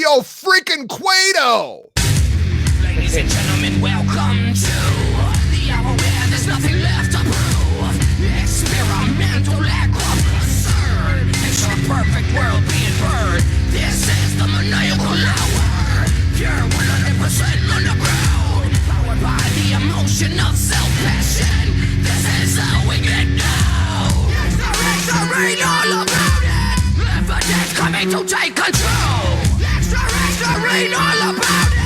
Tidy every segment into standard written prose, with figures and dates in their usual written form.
Yo, freaking Cueto! Ladies and gentlemen, welcome to the hour where there's nothing left to prove. Experimental lack of concern. It's your perfect world being burned. This is the maniacal hour. Pure 100% underground. Powered by the emotion of self-passion. This is how we get down. Extra read all about it. Evidence coming to take control. Extra read all about it.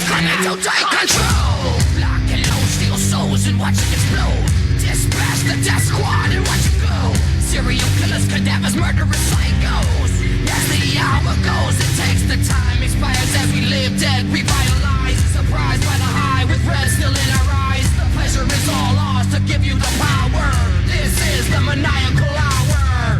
Coming to take control. Lock and load, steal souls and watch it explode. Dispatch the death squad and watch it go. Serial killers, cadavers, murderous psychos. As the hour goes, it takes the time. Expires as we live dead, revitalized. Surprised by the high with red still in our eyes. The pleasure is all ours to give you the power. This is the maniacal hour.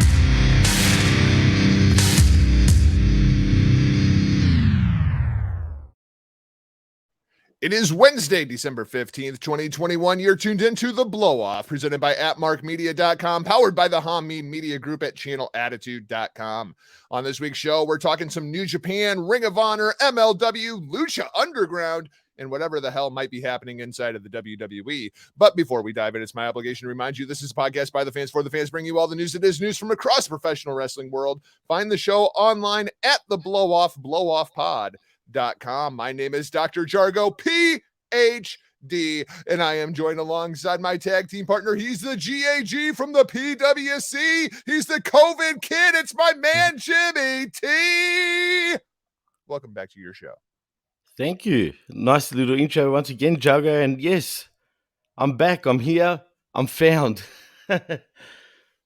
It is Wednesday, December 15th, 2021. You're tuned into The Blow-Off, presented by AppMarkMedia.com, powered by the Hameen Media Group at ChannelAttitude.com. On this week's show, we're talking some New Japan, Ring of Honor, MLW, Lucha Underground, and whatever the hell might be happening inside of the WWE. But before we dive in, it's my obligation to remind you this is a podcast by the fans for the fans, bringing you all the news that is news from across the professional wrestling world. Find the show online at the Blow-Off.com. My name is Dr. Jargo, PhD, and I am joined alongside my tag team partner. He's the GAG from the PWC. He's the COVID kid. It's my man, Jimmy T. Welcome back to your show. Thank you. Nice little intro once again, Jargo. And yes, I'm back. I'm here. I'm found.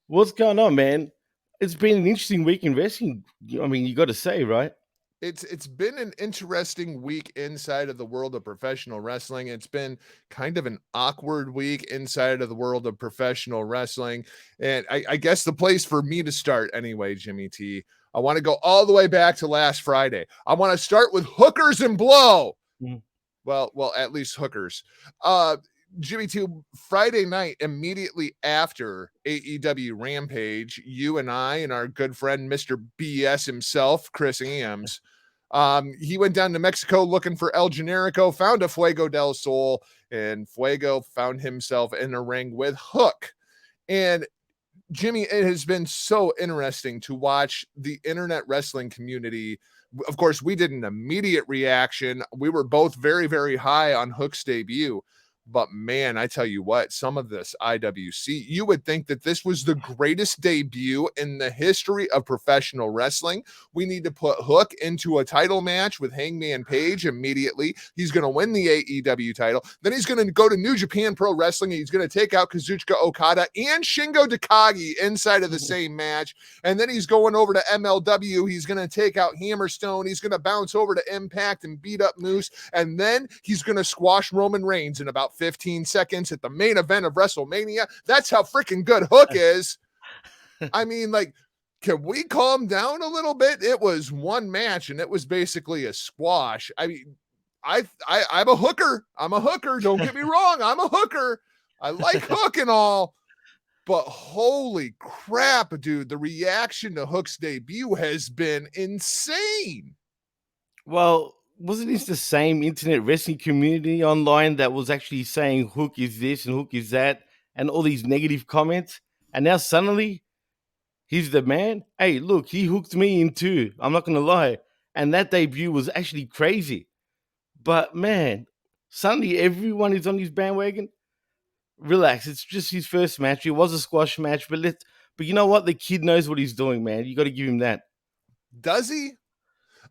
What's going on, man? It's been an interesting week in wrestling. I mean, you got to say, right? It's been an interesting week inside of the world of professional wrestling. It's been kind of an awkward week inside of the world of professional wrestling. And I guess the place for me to start anyway, Jimmy T, I want to go all the way back to last Friday. I want to start with hookers and blow. Well, at least hookers. Jimmy T, Friday night, immediately after AEW Rampage, you and I and our good friend, Mr. BS himself, Chris Ames, he went down to Mexico looking for El Generico, found a Fuego del Sol, and Fuego found himself in a ring with Hook. And Jimmy, it has been so interesting to watch the internet wrestling community. Of course, we did an immediate reaction. We were both very, very high on Hook's debut. But man, I tell you what, some of this IWC, you would think that this was the greatest debut in the history of professional wrestling. We need to put Hook into a title match with Hangman Page immediately. He's going to win the AEW title. Then he's going to go to New Japan Pro Wrestling. And he's going to take out Kazuchika Okada and Shingo Takagi inside of the same match. And then he's going over to MLW. He's going to take out Hammerstone. He's going to bounce over to Impact and beat up Moose. And then he's going to squash Roman Reigns in about 15 seconds at the main event of WrestleMania. That's how freaking good Hook is. I mean, like, can we calm down a little bit? It was one match and it was basically a squash. I mean, I'm a hooker. I'm a hooker. Don't get me wrong. I'm a hooker. I like Hook and all, but holy crap, dude. The reaction to Hook's debut has been insane. Well, wasn't this the same internet wrestling community online that was actually saying Hook is this and Hook is that and all these negative comments? And now suddenly he's the man. Hey, look, he hooked me in too. I'm not going to lie. And that debut was actually crazy. But man, suddenly everyone is on his bandwagon. Relax. It's just his first match. It was a squash match, but you know what? The kid knows what he's doing, man. You got to give him that. Does he?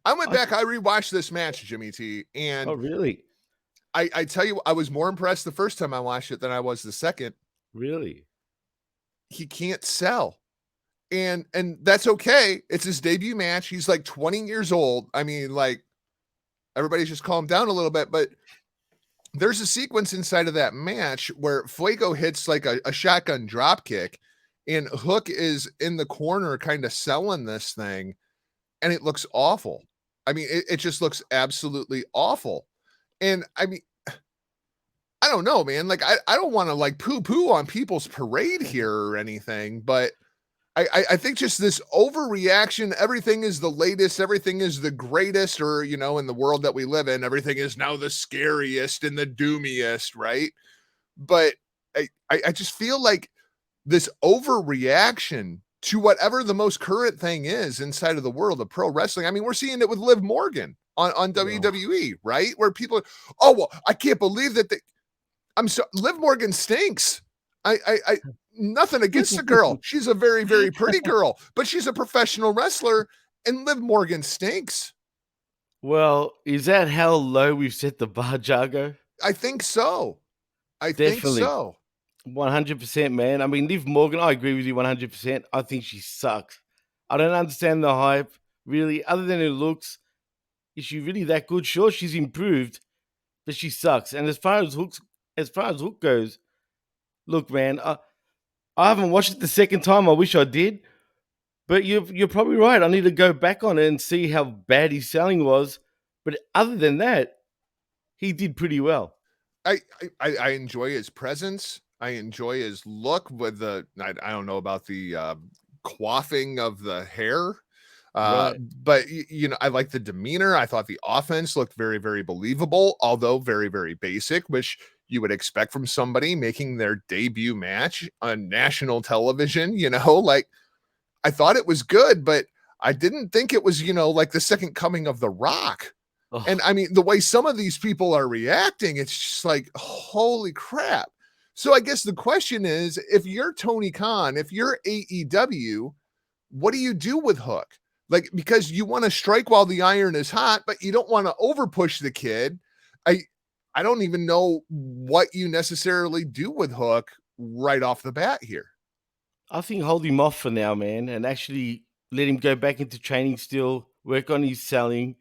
I went back, I rewatched this match, Jimmy T, and oh, really? I tell you, I was more impressed the first time I watched it than I was the second. Really? He can't sell. And that's okay. It's his debut match. He's like 20 years old. I mean, like, everybody's just calmed down a little bit, but there's a sequence inside of that match where Fuego hits like a shotgun drop kick, and Hook is in the corner kind of selling this thing, and it looks awful. I mean, it just looks absolutely awful. And I mean, I don't know, man. Like, I don't want to like poo-poo on people's parade here or anything, but I think just this overreaction, everything is the latest, everything is the greatest, or in the world that we live in, everything is now the scariest and the doomiest, right? But I just feel like this overreaction to whatever the most current thing is inside of the world of pro wrestling. I mean, we're seeing it with Liv Morgan on Oh. WWE, right? Where people, oh well, I can't believe that I'm so Liv Morgan stinks. I nothing against the girl. She's a very, very pretty girl, but she's a professional wrestler, and Liv Morgan stinks. Well, is that how low we've set the bar, Jargo? I think so. I think Definitely. so. 100%, man. I mean, Liv Morgan, I agree with you 100%. I think she sucks. I don't understand the hype, really, other than her looks. Is she really that good? Sure, she's improved, but she sucks. And as far as Hook goes, look, man, I haven't watched it the second time. I wish I did, but you're probably right. I need to go back on it and see how bad his selling was. But other than that, he did pretty well. I enjoy his presence. I enjoy his look with I don't know about the quaffing of the hair. Right. But I like the demeanor. I thought the offense looked very, very believable, although very, very basic, which you would expect from somebody making their debut match on national television. Like I thought it was good, but I didn't think it was, like the second coming of The Rock. And Oh, I mean, the way some of these people are reacting, it's just like, holy crap. So I guess the question is, if you're Tony Khan, if you're AEW, what do you do with Hook? Like, because you want to strike while the iron is hot, but you don't want to overpush the kid. I I don't even know what you necessarily do with Hook right off the bat here. I think hold him off for now, man, and actually let him go back into training still, work on his selling,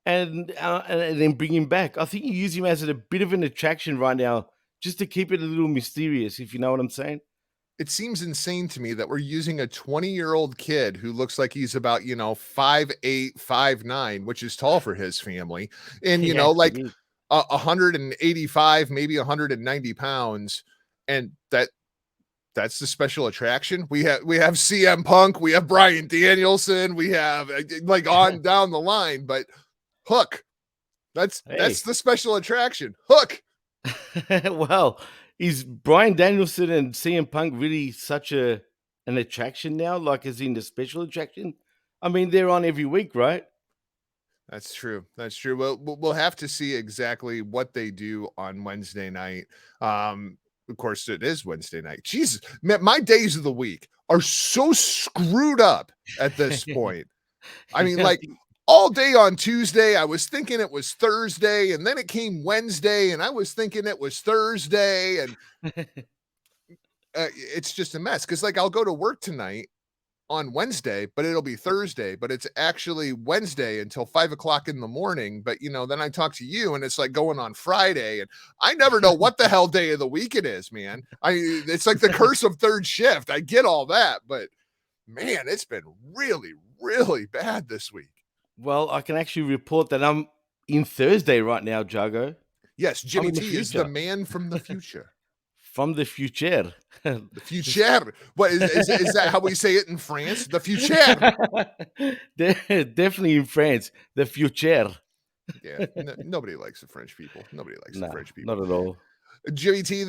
and then bring him back. I think you use him as a bit of an attraction right now, just to keep it a little mysterious, if you know what I'm saying. It seems insane to me that we're using a 20-year-old kid who looks like he's about, 5'8", 5'9", which is tall for his family, and, Yeah, it like is. 185, maybe 190 pounds, and that's the special attraction. We have CM Punk, we have Brian Danielson, we have like on down the line, but Hook, that's Hey, the special attraction. Hook. well, is Brian Danielson and CM Punk really such an attraction now? Like, as in the special attraction? I mean, they're on every week, right? That's true. That's true. Well, we'll have to see exactly what they do on Wednesday night. Of course, it is Wednesday night. Jesus, man, my days of the week are so screwed up at this point. I mean, Yeah, like all day on Tuesday, I was thinking it was Thursday, and then it came Wednesday, and I was thinking it was Thursday, and it's just a mess. Because like I'll go to work tonight on Wednesday, but it'll be Thursday, but it's actually Wednesday until 5 o'clock in the morning. But then I talk to you and it's like going on Friday, and I never know what the hell day of the week it is, man. It's like the curse of third shift. I get all that, but man, it's been really, really bad this week. well, I can actually report that I'm in Thursday right now, Jago. Yes, I'm Jimmy in the T is the future, man from the future. from the future. The future. What is that how we say it in France? The future. Definitely in France, the future. Yeah, nobody likes the French people. Nobody likes the Nah, French people. not at all. Jimmy T,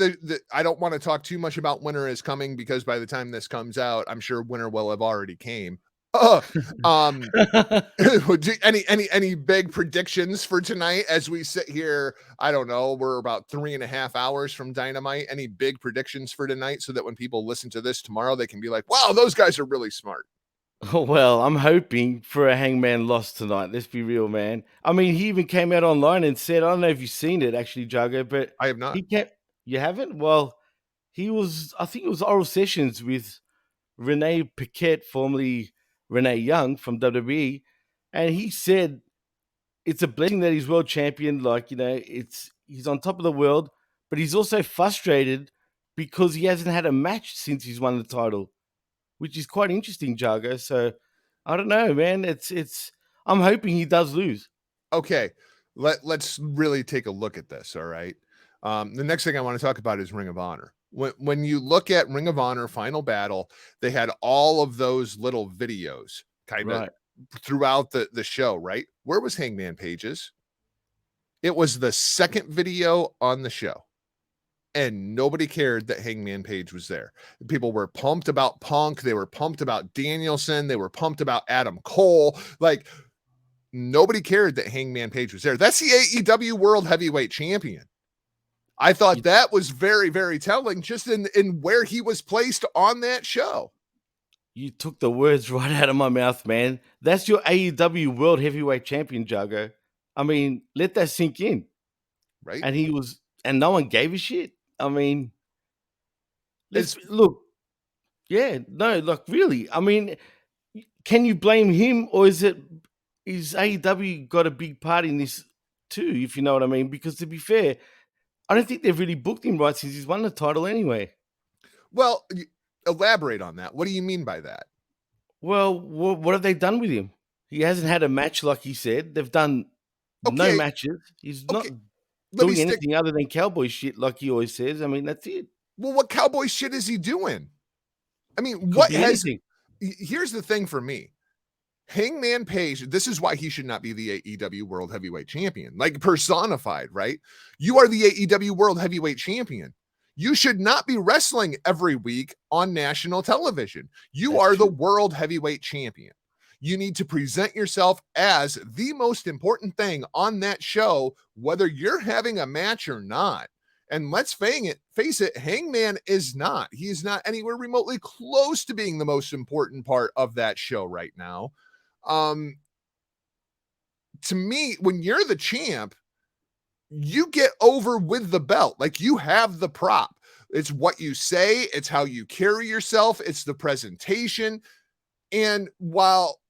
I don't want to talk too much about winter is coming because by the time this comes out, I'm sure winter will have already came. Uh, um, any big predictions for tonight as we sit here? I don't know. We're about 3.5 hours from Dynamite. Any big predictions for tonight so that when people listen to this tomorrow, they can be like, "Wow, those guys are really smart." Well, I'm hoping for a Hangman loss tonight. Let's be real, man. I mean, he even came out online and said, I don't know if you've seen it actually, Jago, but I have not. he can't. You haven't? Well, I think it was oral sessions with Renee Paquette, formerly Renee Young from WWE, and he said it's a blessing that he's world champion. Like, he's on top of the world, but he's also frustrated because he hasn't had a match since he's won the title, which is quite interesting, Jargo. So I don't know, man. It's I'm hoping he does lose. Okay, let's really take a look at this. All right. The next thing I want to talk about is Ring of Honor. When you look at Ring of Honor Final Battle, they had all of those little videos kind of Right. throughout the show, right? Where was Hangman Page's? It was the second video on the show, and nobody cared that Hangman Page was there. People were pumped about Punk. They were pumped about Danielson. They were pumped about Adam Cole. Like, nobody cared that Hangman Page was there. That's the AEW World Heavyweight Champion. I thought You, that was very, very telling just in where he was placed on that show, you took the words right out of my mouth, man. That's your AEW World Heavyweight Champion, Jargo. I mean, let that sink in. right? And and no one gave a shit. I mean, It's look. Yeah, no, like really. I mean, can you blame him, or is AEW got a big part in this too? If you know what I mean. Because to be fair, I don't think they've really booked him right since he's won the title anyway. well, elaborate on that. What do you mean by that? Well, what have they done with him? He hasn't had a match like he said. They've done no Okay, matches. He's not okay, let me doing stick. anything other than cowboy shit like he always says. I mean, that's it. Well, what cowboy shit is he doing? I mean, Could what be has anything. here's the thing for me. Hangman Page, this is why he should not be the AEW World Heavyweight Champion, like personified, right? You are the AEW World Heavyweight Champion. You should not be wrestling every week on national television. You That's are the true. World Heavyweight Champion. You need to present yourself as the most important thing on that show, whether you're having a match or not. And let's face it, Hangman is not. He is not anywhere remotely close to being the most important part of that show right now. Um, to me, when you're the champ, you get over with the belt. Like, you have the prop. It's what you say, it's how you carry yourself, it's the presentation. And while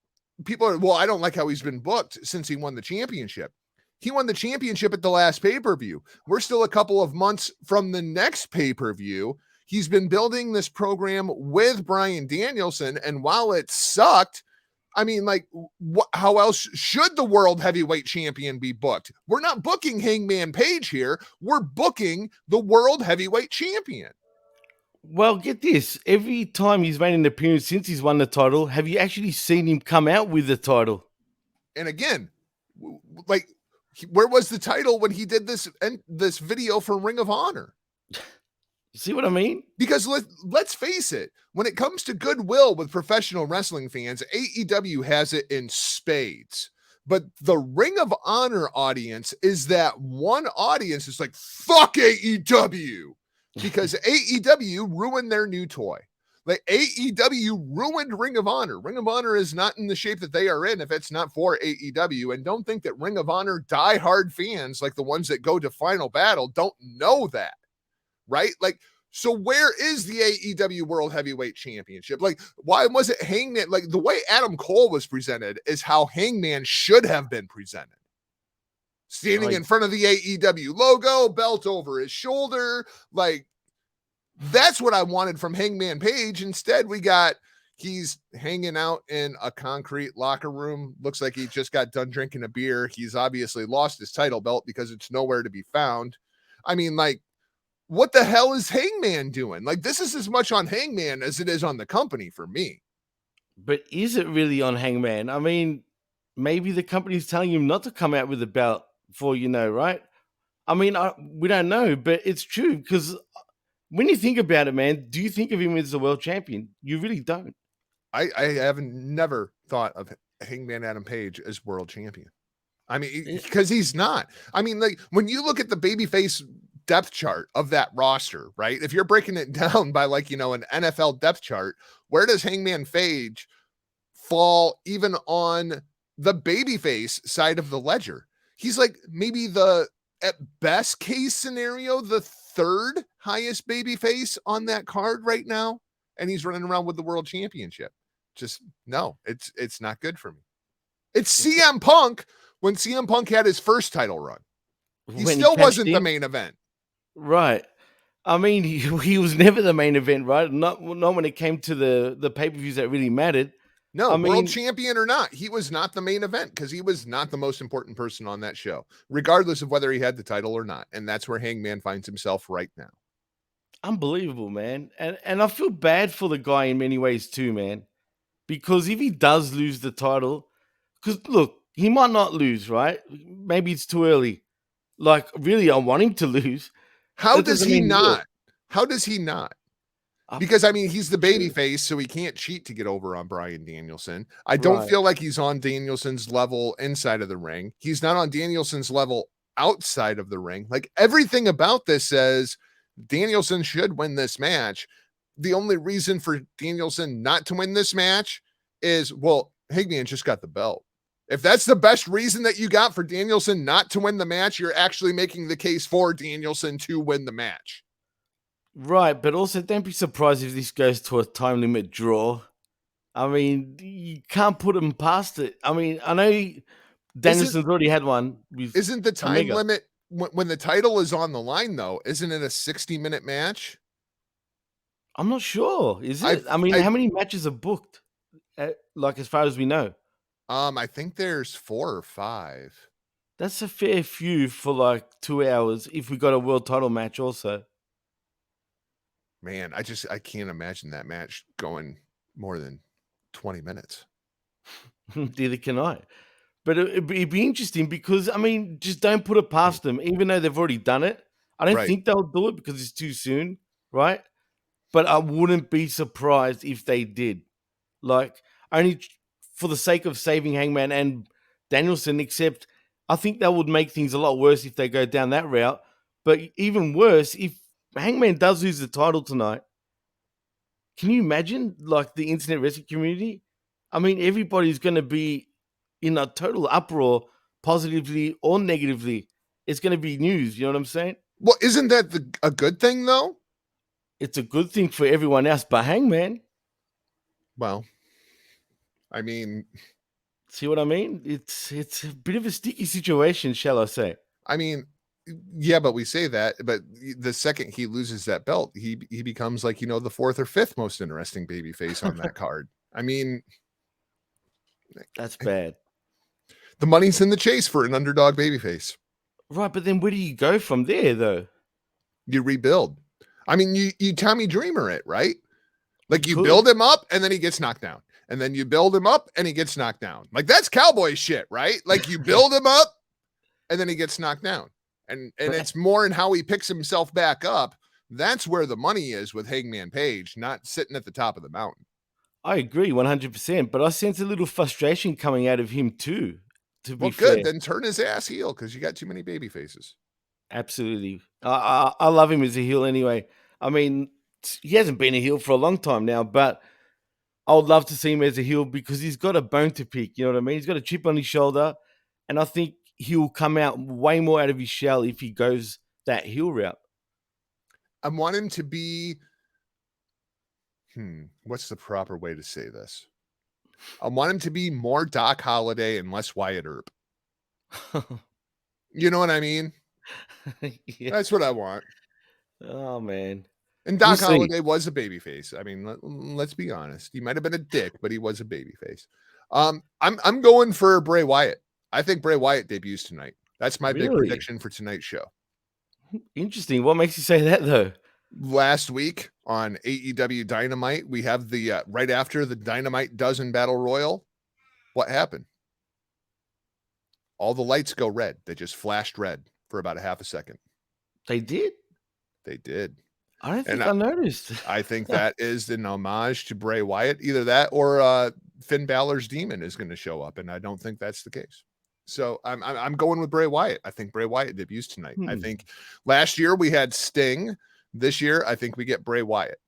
people are, well, I don't like how he's been booked since he won the championship. He won the championship at the last pay-per-view. We're still a couple of months from the next pay-per-view. He's been building this program with Bryan Danielson, and while it sucked, I mean, like, how else should the world heavyweight champion be booked? We're not booking Hangman Page here. We're booking the world heavyweight champion. Well, get this. Every time he's made an appearance since he's won the title, have you actually seen him come out with the title? And again, like, where was the title when he did this video for Ring of Honor? See what I mean? Because let's face it, when it comes to goodwill with professional wrestling fans, AEW has it in spades. But the Ring of Honor audience is that one audience that's like, fuck AEW, because AEW ruined their new toy. Like, AEW ruined Ring of Honor. Ring of Honor is not in the shape that they are in if it's not for AEW. And don't think that Ring of Honor diehard fans, like the ones that go to Final Battle, don't know that. Right? Like, so where is the AEW World Heavyweight Championship? Like, why was it Hangman? Like, the way Adam Cole was presented is how Hangman should have been presented. Standing in front of the AEW logo, belt over his shoulder. Like, that's what I wanted from Hangman Page. Instead, he's hanging out in a concrete locker room. Looks like he just got done drinking a beer. He's obviously lost his title belt because it's nowhere to be found. I mean, like, what the hell is Hangman doing? Like, this is as much on Hangman as it is on the company for me. But is it really on Hangman? I mean, maybe the company's telling him not to come out with a belt for, right? I mean, we don't know, but it's true because when you think about it, man, do you think of him as the world champion? You really don't. I haven't never thought of Hangman Adam Page as world champion. I mean, because he's not. I mean, like, when you look at the babyface depth chart of that roster, right? If you're breaking it down by, like, an NFL depth chart, where does Hangman Page fall even on the babyface side of the ledger? He's like maybe at best case scenario, the third highest babyface on that card right now. And he's running around with the world championship. Just no, it's not good for me. It's CM Punk when CM Punk had his first title run. He still wasn't the main event. Right. I mean, he was never the main event, right? Not when it came to the pay-per-views that really mattered. No, I world mean, champion or not, he was not the main event because he was not the most important person on that show, regardless of whether he had the title or not. And that's where Hangman finds himself right now. unbelievable, man. And I feel bad for the guy in many ways too, man. Because if he does lose the title, because look, he might not lose, right? Maybe it's too early. Like, really, I want him to lose. How That does doesn't he mean he will. not? How does he not? I Because I mean, he's the baby true. face, so he can't cheat to get over on Brian Danielson. I don't Right. feel like he's on Danielson's level inside of the ring. He's not on Danielson's level outside of the ring. Like everything about this says Danielson should win this match. The only reason for Danielson not to win this match is, well, Hangman just got the belt. If that's the best reason that you got for Danielson not to win the match, you're actually making the case for Danielson to win the match. Right, but also don't be surprised if this goes to a time limit draw. I mean, you can't put him past it. I mean, I know Isn't Danielson's already had one with isn't the time Omega. limit when the title is on the line though? Isn't it a 60-minute match? I'm not sure. Is I it? I mean, I how many matches are booked? Like as far as we know, I think there's 4 or 5. that's a fair few for like 2 hours. If we got a world title match, also, Man, I can't imagine that match going more than 20 minutes. neither can I. But it'd be interesting because I mean, just don't put it Mm, past them, even though they've already done it. I don't right. think they'll do it because it's too soon, right? But I wouldn't be surprised if they did. Like only for the sake of saving Hangman and Danielson, except I think that would make things a lot worse if they go down that route. But even worse, if Hangman does lose the title tonight, can you imagine like the internet wrestling community? I mean, everybody's going to be in a total uproar, positively or negatively. It's going to be news. You know what I'm saying? Well, isn't that a good thing though? It's a good thing for everyone else, but Hangman, Well, I mean, see what I mean? It's a bit of a sticky situation, shall I say? I mean, yeah, but we say that, but the second he loses that belt, he becomes like, the 4th or 5th most interesting baby face on that card. I mean, That's bad. the money's in the chase for an underdog babyface. Right, but then where do you go from there, though? You rebuild. I mean, you Tommy Dreamer it, right? You Like you could. build him up and then he gets knocked down. And then you build him up and he gets knocked down. Like that's cowboy shit, right? Like you build him up and then he gets knocked down. And But it's more in how he picks himself back up. That's where the money is with Hangman Page, not sitting at the top of the mountain. I agree 100%, but I sense a little frustration coming out of him too, to be Well, good. fair. Then turn his ass heel because you got too many baby faces. Absolutely. I love him as a heel anyway. I mean, he hasn't been a heel for a long time now, but I would love to see him as a heel because he's got a bone to pick. You know what I mean? He's got a chip on his shoulder, and I think he'll come out way more out of his shell if he goes that heel route. I want him to be, what's the proper way to say this? I want him to be more Doc Holliday and less Wyatt Earp. You know what I mean? Yeah. That's what I want. Oh man, And we'll Doc see. Holliday was a babyface. I mean, let's be honest. He might have been a dick, but he was a babyface. I'm going for Bray Wyatt. I think Bray Wyatt debuts tonight. That's my big Really prediction for tonight's show. interesting. What makes you say that though? Last week on AEW Dynamite, we have the right after the Dynamite Dozen Battle Royal. What happened? All the lights go red. They just flashed red for about a half a second. They did. They did. I don't And think I noticed. I think that is an homage to Bray Wyatt. Either that or Finn Balor's demon is going to show up, and I don't think that's the case. So I'm going with Bray Wyatt. I think Bray Wyatt debuts tonight. I Hmm, think last year we had Sting. This year I think we get Bray Wyatt.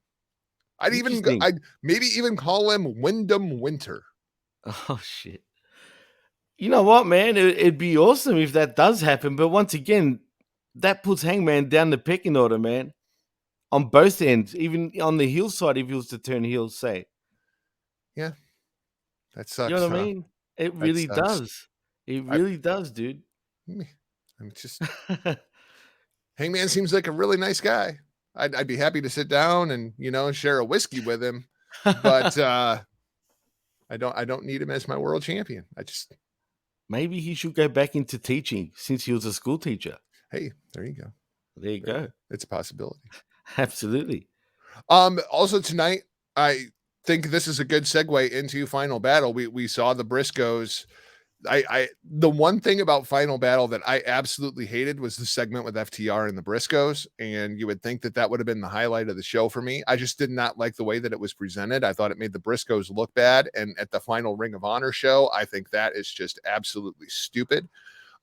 interesting. I'd maybe even call him Wyndham Winter. Oh shit. You know what, man? It'd be awesome if that does happen. But once again, that puts Hangman down the pecking order, man. On both ends, even on the heel side, if he was to turn heel, say. Yeah, that You know sucks, what I huh? mean? It That really sucks. does. It I, really does, dude. I'm just Hangman seems like a really nice guy. I'd be happy to sit down and share a whiskey with him, but I don't need him as my world champion. I just Maybe he should go back into teaching since he was a school teacher. hey, there you go. There you There you go. go. It's a possibility. Absolutely. Also tonight, I think this is a good segue into Final Battle. We saw the Briscoes. I the one thing about Final Battle that I absolutely hated was the segment with FTR and the Briscoes, and you would think that that would have been the highlight of the show for me. I just did not like the way that it was presented. I thought it made the Briscoes look bad, and at the final Ring of Honor show, I think that is just absolutely stupid.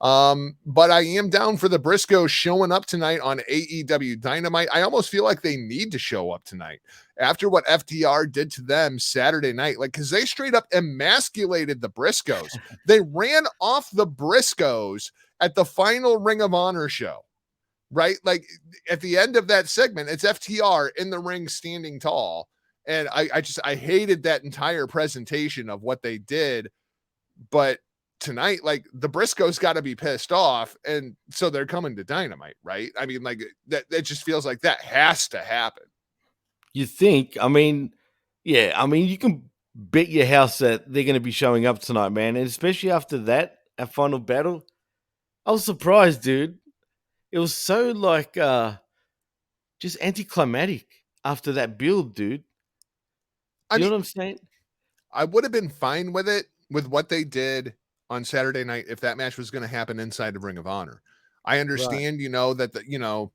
But I am down for the Briscoes showing up tonight on AEW Dynamite. I almost feel like they need to show up tonight after what FTR did to them Saturday night, like, because they straight up emasculated the Briscoes. They ran off the Briscoes at the final Ring of Honor show, right? Like at the end of that segment, it's FTR in the ring standing tall. And I hated that entire presentation of what they did. But tonight, like the Briscoes got to be pissed off, and so they're coming to Dynamite, right? I mean, like that. It just feels like that has to happen. You think? I mean, yeah. I mean, you can bet your house that they're going to be showing up tonight, man. And especially after that, our final battle, I was surprised, dude. It was so like just anticlimactic after that build, dude. I You know mean, what I'm saying? I would have been fine with it with what they did on Saturday night if that match was going to happen inside of Ring of Honor. I Right. understand, that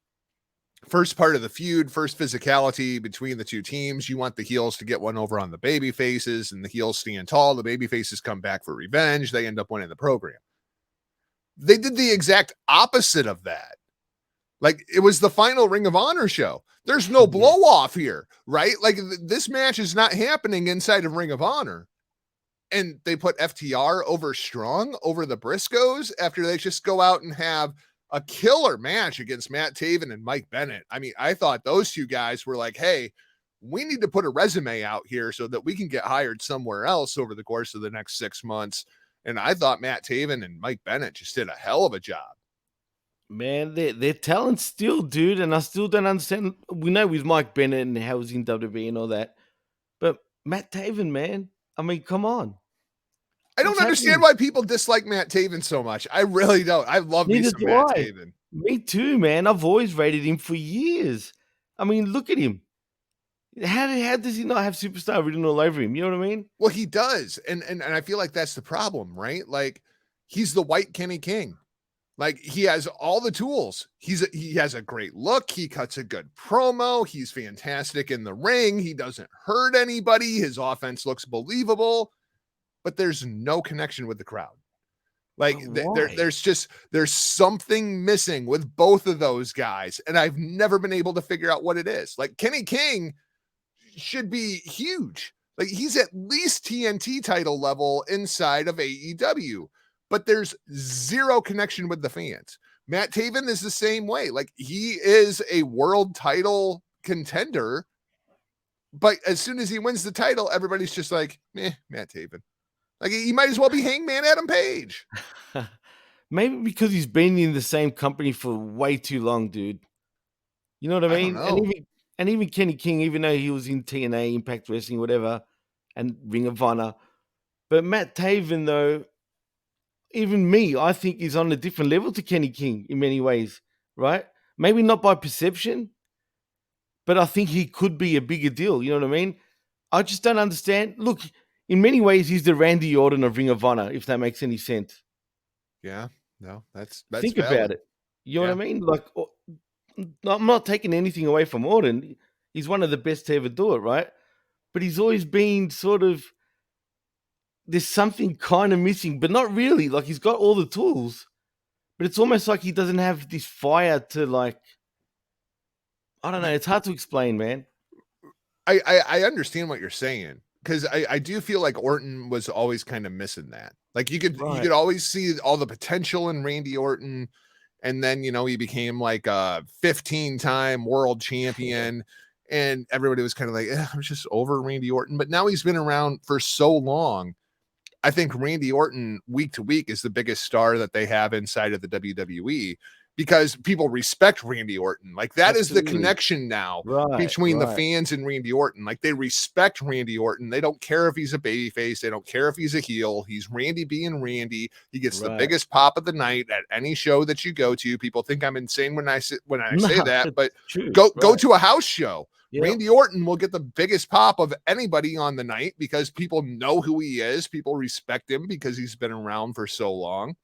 first part of the feud, first physicality between the two teams. You want the heels to get one over on the baby faces, and the heels stand tall. The baby faces come back for revenge. They end up winning the program. They did the exact opposite of that. Like it was the final Ring of Honor show. There's no Yeah. blow off here, right? Like this match is not happening inside of Ring of Honor. And they put FTR over strong over the Briscoes after they just go out and have a killer match against Matt Taven and Mike Bennett. I mean, I thought those two guys were like, hey, we need to put a resume out here so that we can get hired somewhere else over the course of the next 6 months. And I thought Matt Taven and Mike Bennett just did a hell of a job. Man, they're talent still, dude, and I still don't understand. We know with Mike Bennett and how he's in WWE and all that, but Matt Taven, man, I mean, come on, I what's don't understand happening? why people dislike Matt Taven so much. I really don't. I love me Neither some do Matt I. Taven. Me too, man. I've always rated him for years. I mean, look at him. How does he not have superstar written all over him? You know what I mean? Well, he does. And I feel like that's the problem, right? Like he's the white Kenny King. Like he has all the tools. He has a great look. He cuts a good promo. He's fantastic in the ring. He doesn't hurt anybody. His offense looks believable, but there's no connection with the crowd. Like But why? there's something missing with both of those guys, and I've never been able to figure out what it is. Like Kenny King should be huge. Like he's at least TNT title level inside of AEW, but there's zero connection with the fans. Matt Taven is the same way. Like he is a world title contender, but as soon as he wins the title, everybody's just like, Matt Taven. Like he might as well be Hangman Adam Page. Maybe because he's been in the same company for way too long, dude. You know what I I don't mean? know. And even Kenny King, even though he was in TNA, Impact Wrestling, whatever, and Ring of Honor, but Matt Taven, though, even me, I think is on a different level to Kenny King in many ways, right? Maybe not by perception, but I think he could be a bigger deal. You know what I mean? I just don't understand. Look, in many ways, he's the Randy Orton of Ring of Honor, if that makes any sense. Yeah, no, that's Think about valid. it. You know what I Yeah. mean? Like, I'm not taking anything away from Orton. He's one of the best to ever do it, right? But he's always been sort of, there's something kind of missing, but not really. Like, he's got all the tools, but it's almost like he doesn't have this fire to, like, I don't know. It's hard to explain, man. I understand what you're saying because I do feel like Orton was always kind of missing that. Like you Right. could always see all the potential in Randy Orton, and then he became like a 15-time world champion, and everybody was kind of like, I'm just over Randy Orton. But now he's been around for so long. I think Randy Orton week to week is the biggest star that they have inside of the WWE. because people respect Randy Orton. Like that is the Absolutely. connection now Right. between the Right. fans and Randy Orton. Like they respect Randy Orton. They don't care if he's a babyface. They don't care if he's a heel. He's Randy being Randy. He gets the Right. biggest pop of the night at any show that you go to. People think I'm insane when I say No, that, but it's true. go Right. to a house show. Yep. Randy Orton will get the biggest pop of anybody on the night because people know who he is. People respect him because he's been around for so long.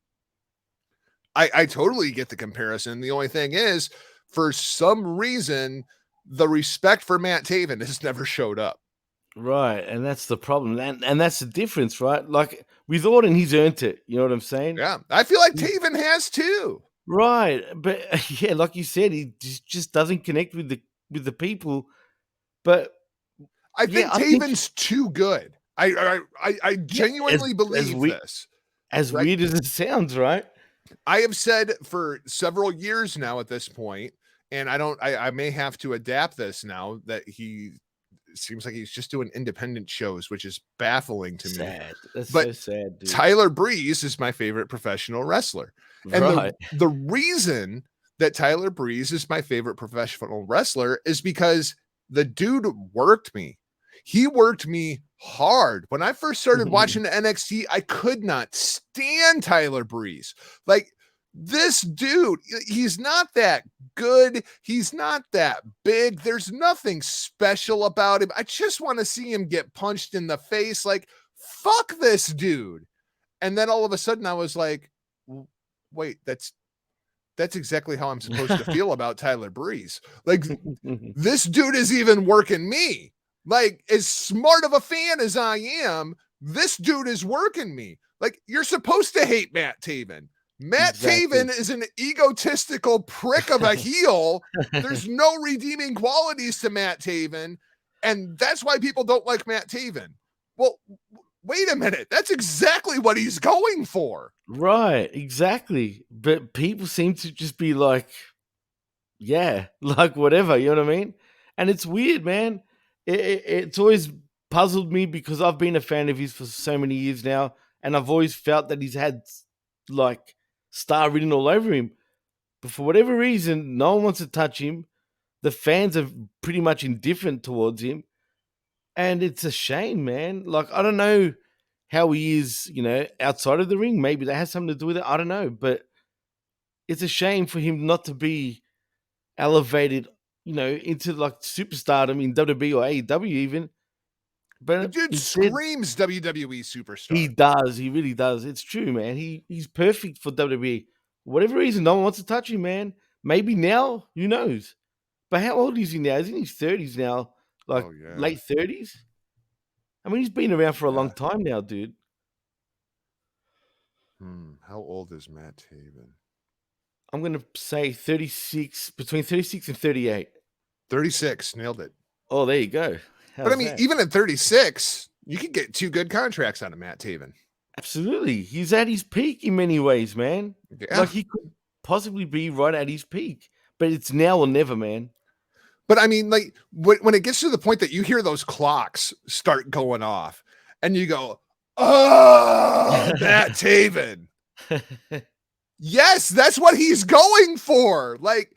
I totally get the comparison. The only thing is, for some reason, the respect for Matt Taven has never showed up. Right, and that's the problem, and that's the difference, right? Like with Orton, he's earned it. You know what I'm saying? Yeah, I feel like Taven has too. Right, but yeah, like you said, he just doesn't connect with the people. But I think Taven's too good. I genuinely believe this. As right? weird as it sounds, right? I have said for several years now at this point, and I may have to adapt this now that he seems like he's just doing independent shows, which is baffling to me. That's but so sad, dude. Tyler Breeze is my favorite professional wrestler. And Right. the reason that Tyler Breeze is my favorite professional wrestler is because the dude worked me. He worked me hard. When I first started watching the NXT, I could not stand Tyler Breeze. Like this dude, he's not that good. He's not that big. There's nothing special about him. I just want to see him get punched in the face. Like, fuck this dude. And then all of a sudden I was like, wait, that's exactly how I'm supposed to feel about Tyler Breeze. Like this dude is even working me. Like as smart of a fan as I am, this dude is working me. Like you're supposed to hate Matt Taven. Matt Taven is an egotistical prick of a heel. There's no redeeming qualities to Matt Taven. And that's why people don't like Matt Taven. Well, wait a minute. That's exactly what he's going for. Right, exactly. But people seem to just be like, yeah, like whatever, you know what I mean? And it's weird, man. It's always puzzled me because I've been a fan of his for so many years now, and I've always felt that he's had like star written all over him. But for whatever reason, no one wants to touch him. The fans are pretty much indifferent towards him. And it's a shame, man. Like, I don't know how he is, outside of the ring. Maybe that has something to do with it. I don't know. But it's a shame for him not to be elevated, into like superstardom in WWE or AEW even. But the dude screams WWE superstar. He does. He really does. It's true, man. He's perfect for WWE. For whatever reason, no one wants to touch him, man. Maybe now, who knows? But how old is he now? He's in his 30s now, like late 30s. I mean, he's been around for a long time now, dude. How old is Matt Taven? I'm going to say 36, between 36 and 38. 36, nailed it. Oh, there you go. But I mean, even at 36, you could get 2 good contracts out of Matt Taven. Absolutely. He's at his peak in many ways, man. Yeah. Like he could possibly be right at his peak, but it's now or never, man. But I mean, like when it gets to the point that you hear those clocks start going off and you go, oh, Matt Taven. Yes, that's what he's going for. Like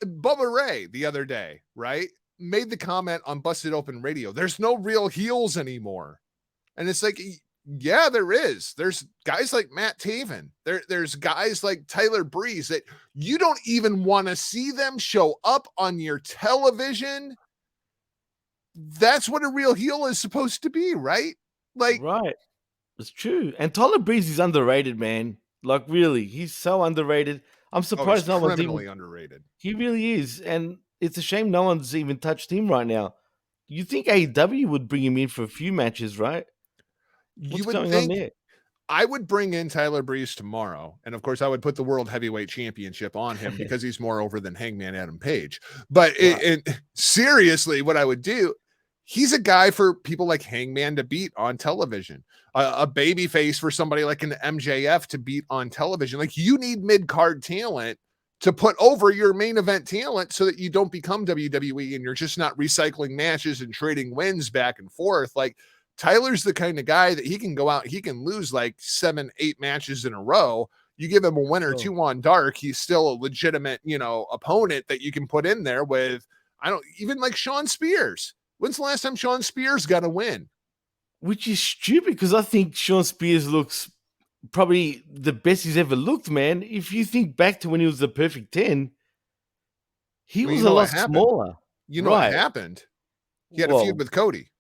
Bubba Ray the other day, right? Made the comment on Busted Open Radio. There's no real heels anymore. And it's like, yeah, there is. There's guys like Matt Taven. There's guys like Tyler Breeze that you don't even want to see them show up on your television. That's what a real heel is supposed to be, right? Like, right. It's true. And Tyler Breeze is underrated, man. Like, really, he's so underrated. I'm surprised no one's criminally underrated. He really is. And it's a shame no one's even touched him right now. You think AEW would bring him in for a few matches, right? You would think I would bring in Tyler Breeze tomorrow. And of course, I would put the World Heavyweight Championship on him because he's more over than Hangman Adam Page. But seriously, what I would do, he's a guy for people like Hangman to beat on television, a baby face for somebody like an MJF to beat on television. Like you need mid-card talent to put over your main event talent so that you don't become WWE and you're just not recycling matches and trading wins back and forth. Like Tyler's the kind of guy that he can go out, he can lose like 7-8 matches in a row. You give him a win or Sure. two on dark, he's still a legitimate, opponent that you can put in there with. I don't even like Sean Spears. When's the last time Sean Spears got a win? Which is stupid because I think Sean Spears looks probably the best he's ever looked, man. If you think back to when he was the perfect 10, he Well, was you a know what lot happened? smaller. You know what Right. happened? He had a feud Well, with Cody.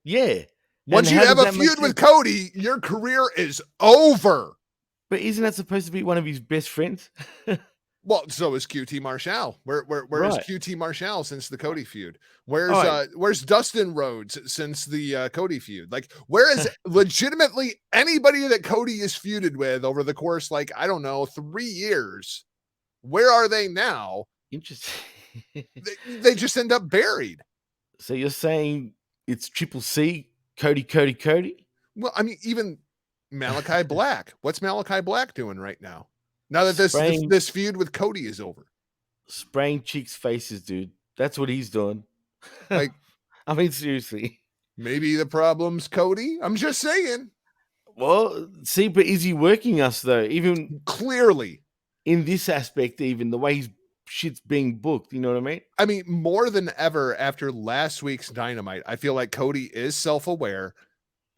yeah. And Once you how have does a that make feud with sense? Cody, your career is over. But isn't that supposed to be one of his best friends? Well, so is QT Marshall. Where's Right. QT Marshall since the Cody feud? All right. Where's Dustin Rhodes since the Cody feud? Like, where is legitimately anybody that Cody is feuded with over the course, like, I don't know, 3 years? Where are they now? Interesting. They just end up buried. So you're saying it's Triple C, Cody, Cody, Cody? Well, I mean, even Malachi Black. What's Malachi Black doing right now? Now that this this, Spraying this feud with Cody is over. spraying chicks' faces, dude. That's what he's doing. Like, I mean, seriously. maybe the problem's Cody. I'm just saying. Well, see, but is he working us though? Even Clearly. in this aspect, even the way his shit's being booked, you know what I mean? I mean, more than ever after last week's Dynamite, I feel like Cody is self-aware.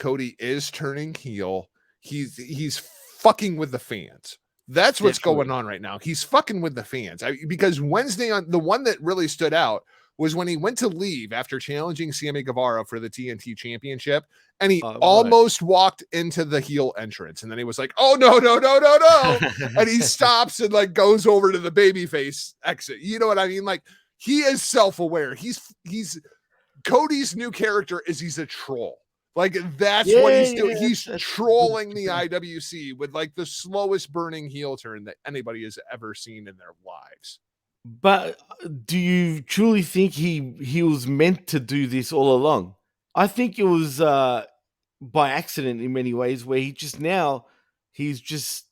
Cody is turning heel. He's fucking with the fans. That's what's going Definitely. on right now. He's fucking with the fans. Because Wednesday on the one that really stood out was when he went to leave after challenging Sammy Guevara for the TNT championship, and he Right. almost walked into the heel entrance. And then he was like, oh no, no, no, no, no. And he stops and like goes over to the babyface exit. You know what I mean? Like, he is self-aware. He's Cody's new character is he's a troll. Like, that's what Yeah, he's doing. yeah, He's that's good. trolling the IWC with like the slowest burning heel turn that anybody has ever seen in their lives. But do you truly think he was meant to do this all along? I think it was by accident in many ways, where he's just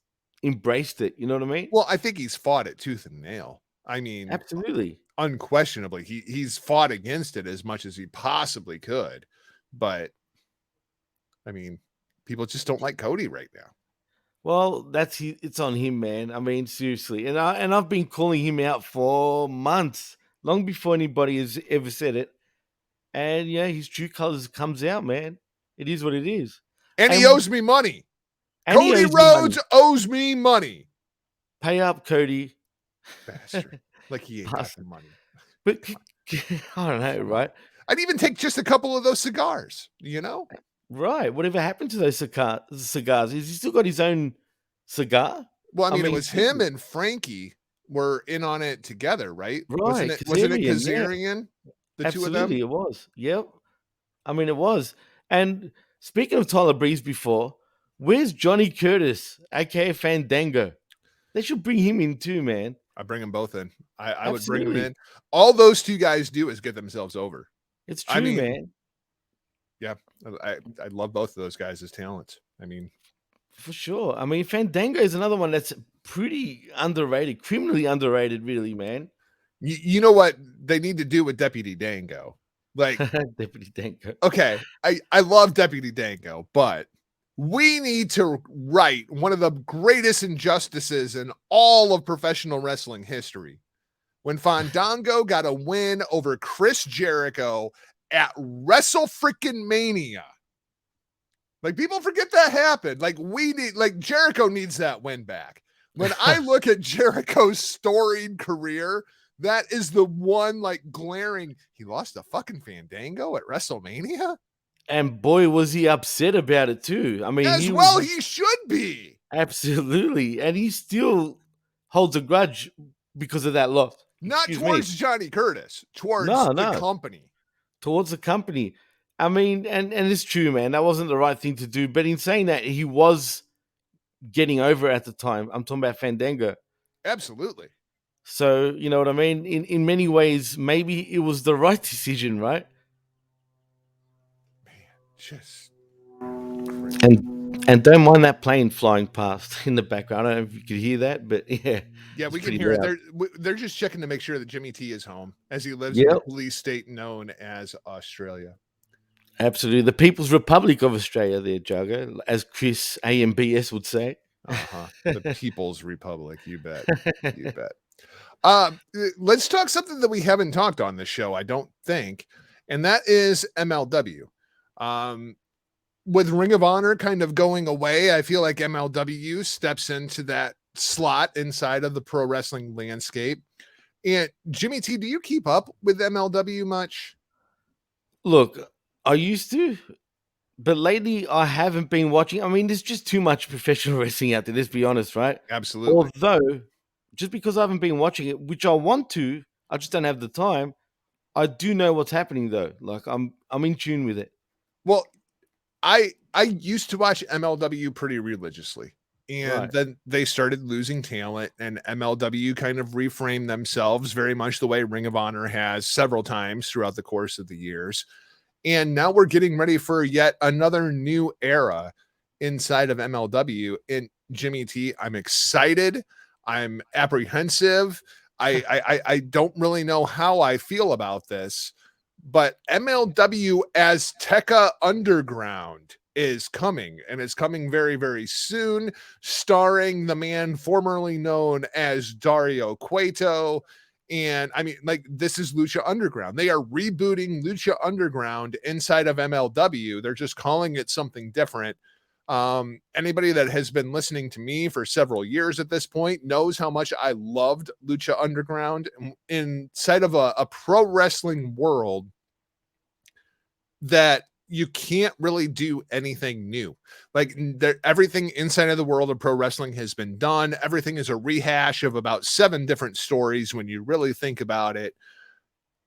embraced it. You know what I mean? Well, I think he's fought it tooth and nail. I mean, Absolutely. unquestionably, he's fought against it as much as he possibly could. But I mean, people just don't like Cody right now. Well, it's on him, man. I mean, seriously. And I've been calling him out for months, long before anybody has ever said it. And yeah, his true colors comes out, man. It is what it is. And he And owes me money. he Cody owes you money. Rhodes owes me money. Pay up, Cody. Bastard. Like, he ain't got the money. But I don't know, right? I'd even take just a couple of those cigars, Right. Whatever happened to those cigars? Has he still got his own cigar? Well, I I mean, it mean, was him seriously. and Frankie were in on it together, right? Wasn't Right. it wasn't it Kazarian, yeah. Kazarian? The two of them? Absolutely, it was. Yep. I mean, it was. And speaking of Tyler Breeze before, where's Johnny Curtis, aka Fandango? They should bring him in too, man. I bring them both in. I would bring them Absolutely. in. All those two guys do is get themselves over. It's I true, mean, man. yeah, I love both of those guys as talents. I mean, For sure. I mean, Fandango is another one that's pretty underrated, criminally underrated, really, man. you know what they need to do with Deputy Dango? Like, Deputy Dango. okay, I love Deputy Dango, but we need to right one of the greatest injustices in all of professional wrestling history. When Fandango got a win over Chris Jericho at Wrestle Freaking Mania. Like, people forget that happened. Like Jericho needs that win back. When I look at Jericho's storied career, that is the one like glaring. He lost a fucking Fandango at WrestleMania. And boy, was he upset about it too. I mean, As he was well, he should be. absolutely, and he still holds a grudge because of that loss. Not Excuse me. towards Johnny Curtis, towards No, the no, company. towards the company. I mean, and it's true, man. That wasn't the right thing to do. But in saying that, he was getting over at the time. I'm talking about Fandango. Absolutely. So you know what I mean. In many ways, maybe it was the right decision, right? Man, just And don't mind that plane flying past in the background. I don't know if you could hear that, but yeah, yeah, it's we can pretty hear it. loud. They're just checking to make sure that Jimmy T is home as he lives in the Yep, police state known as Australia. absolutely. The People's Republic of Australia, there, Jargo, as Chris AMBS would say. Uh-huh. The People's Republic. You bet. You bet. Let's talk something that we haven't talked on this show, I don't think, and that is MLW. Um, with Ring of Honor kind of going away, I feel like MLW steps into that slot inside of the pro wrestling landscape. And Jimmy T, do you keep up with MLW much? Look, I used to, but lately I haven't been watching. I mean, there's just too much professional wrestling out there, let's be honest, right? Absolutely. Although, just because I haven't been watching it, which I want to, I just don't have the time. I do know what's happening though. Like I'm in tune with it. Well, I used to watch MLW pretty religiously. And Right. then they started losing talent, and MLW kind of reframed themselves very much the way Ring of Honor has several times throughout the course of the years. And now we're getting ready for yet another new era inside of MLW. And Jimmy T, I'm excited. I'm apprehensive. I don't really know how I feel about this, but MLW as Tekka Underground is coming, and it's coming very, very soon, starring the man formerly known as Dario Cueto. And I mean, like, this is Lucha Underground. They are rebooting Lucha Underground inside of MLW. They're just calling it something different. Anybody that has been listening to me for several years at this point knows how much I loved Lucha Underground inside of a pro wrestling world that you can't really do anything new. Like, everything inside of the world of pro wrestling has been done. Everything is a rehash of about 7 different stories when you really think about it.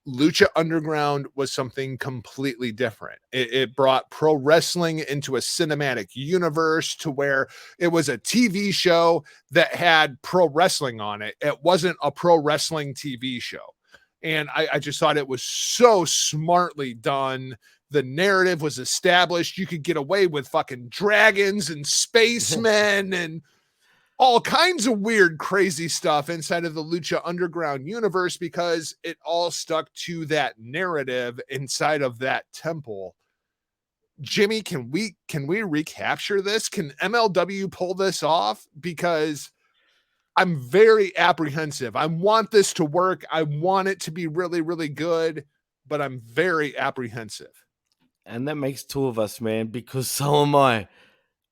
Lucha Underground was something completely different. It brought pro wrestling into a cinematic universe to where it was a TV show that had pro wrestling on it. It wasn't a pro wrestling TV show. And I just thought it was so smartly done. The narrative was established. You could get away with fucking dragons and spacemen and all kinds of weird, crazy stuff inside of the Lucha Underground universe because it all stuck to that narrative inside of that temple. Jimmy, can we recapture this? Can MLW pull this off? Because I'm very apprehensive. I want this to work. I want it to be really, really good, but I'm very apprehensive. And that makes two of us, man, because so am I.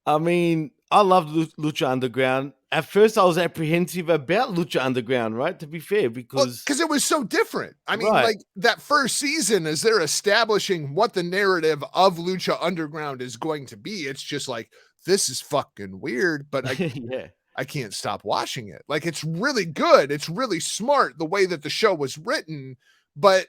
I mean, I love Lucha Underground. At first, I was apprehensive about Lucha Underground, right? To be fair, Well, because because it was so different. I mean, right, like, that first season, as they're establishing what the narrative of Lucha Underground is going to be, it's just like, this is fucking weird, but yeah, I can't stop watching it. Like, it's really good. It's really smart the way that the show was written, but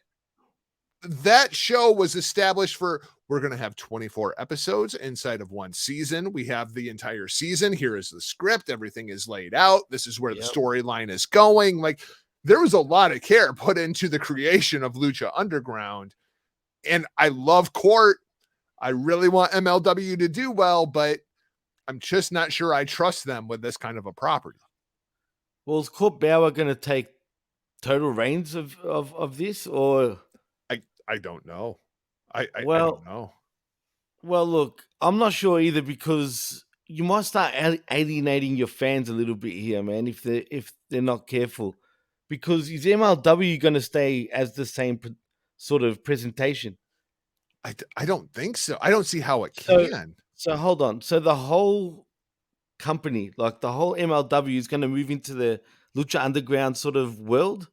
that show was established for, we're going to have 24 episodes inside of one season. We have the entire season. Here is the script. Everything is laid out. This is where the yep. storyline is going. Like, there was a lot of care put into the creation of Lucha Underground. And I love Court. I really want MLW to do well, but I'm just not sure I trust them with this kind of a property. Well, is Court Bauer going to take total reigns of this, or I don't know. I don't well, know. well, look, I'm not sure either because you might start alienating your fans a little bit here, man, if they're not careful. Because is MLW going to stay as the same sort of presentation? I don't think so. I don't see how it So, can. so hold on. So the whole company, like the whole MLW, is going to move into the Lucha Underground sort of world.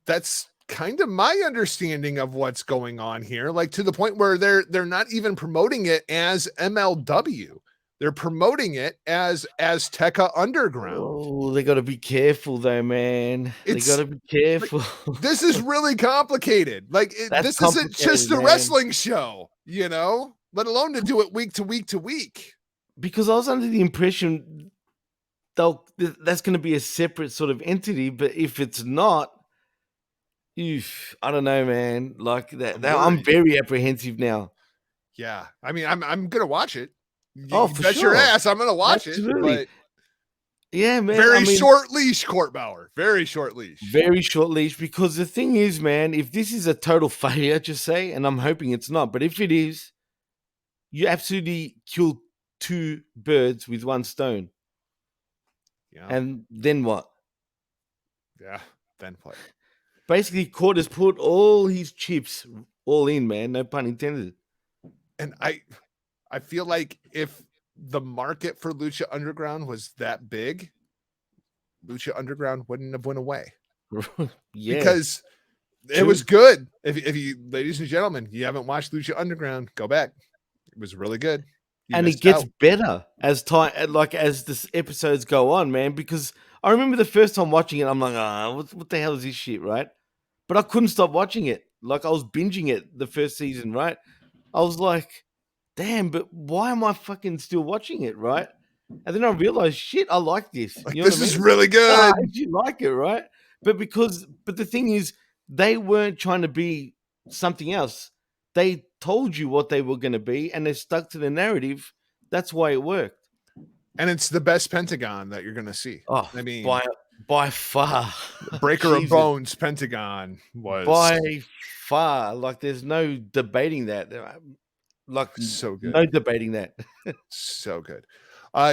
That's kind of my understanding of what's going on here, like, to the point where they're not even promoting it as MLW. They're promoting it as Tekka Underground. Oh, they got to be careful, though, man. They got It's to be like, careful. this is really complicated. Like, That's this isn't complicated, just a man. wrestling show, let alone to do it week to week to week. Because I was under the impression that's going to be a separate sort of entity, but if it's not, oof, I don't know, man. Like I'm I'm worried. very apprehensive now. Yeah. I mean, I'm gonna watch it. Oh, You for bet your sure, ass I'm gonna watch it, absolutely. but Yeah, man. I very mean, short leash, Court Bauer. Very short leash. very short leash. Because the thing is, man, if this is a total failure, just say, and I'm hoping it's not, but if it is, you absolutely kill two birds with one stone. Yeah. And then what? Yeah. Then what? Basically, Court has put all his chips all in, man. No pun intended. And I feel like if the market for Lucha Underground was that big, Lucha Underground wouldn't have went away Yeah, because it was true. good. If you, ladies and gentlemen, you haven't watched Lucha Underground, go back. It was really good. You And it missed gets out. better as time, like as the episodes go on, man. Because I remember the first time watching it, I'm like, ah, what the hell is this shit, right? But I couldn't stop watching it. Like I was binging it the first season, right? I was like, damn, but why am I fucking still watching it, right? And then I realized, shit, I like this. Like, You know this what I is mean? really I good. actually like it, right? But the thing is, they weren't trying to be something else. They told you what they were going to be, and they stuck to the narrative. That's why it worked. And it's the best Pentagon that you're gonna see. Oh, I mean, by far, Breaker of Jesus, Bones Pentagon was by far. Like, there's no debating that. Like, so no good. debating that. So good.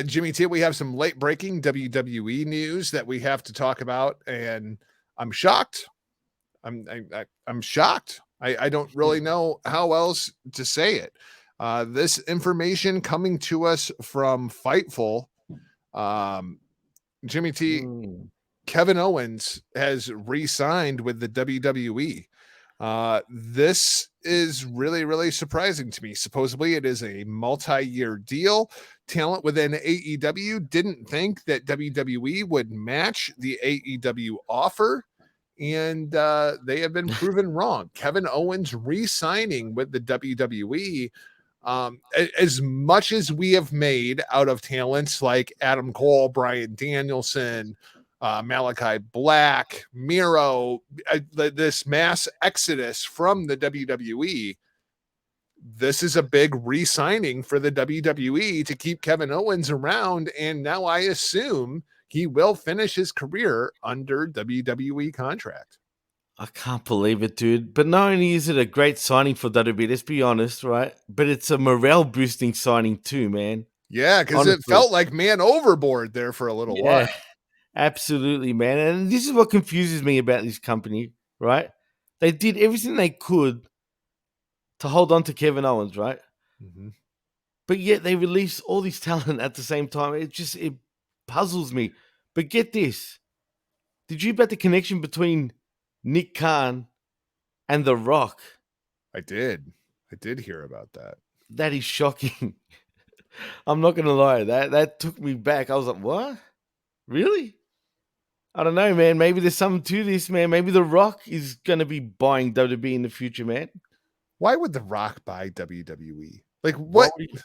Jimmy T, we have some late breaking WWE news that we have to talk about, and I'm shocked. I'm shocked. I don't really know how else to say it. This information coming to us from Fightful. Um, Jimmy T, Mm. Kevin Owens has re-signed with the WWE. This is really, really surprising to me. Supposedly, it is a multi-year deal. Talent within AEW didn't think that WWE would match the AEW offer, and they have been proven wrong. Kevin Owens re-signing with the WWE. As much as we have made out of talents like Adam Cole, Brian Danielson, Malachi Black, Miro, this mass exodus from the WWE, this is a big re-signing for the WWE to keep Kevin Owens around. And now I assume he will finish his career under WWE contract. I can't believe it, dude. But not only is it a great signing for WWE, let's be honest, right? But it's a morale boosting signing too, man. Yeah, because it Honestly. felt like man overboard there for a little Yeah, while. absolutely, man. And this is what confuses me about this company, right? They did everything they could to hold on to Kevin Owens, right? Mhm. But yet they release all this talent at the same time. It puzzles me. But get this. Did you bet the connection between Nick Khan and The Rock? I did. I did hear about that. That is shocking. I'm not gonna lie. That took me back. I was like, what? Really? I don't know, man. Maybe there's something to this, man. Maybe The Rock is gonna be buying WWE in the future, man. Why would The Rock buy WWE? Like Why what? would he?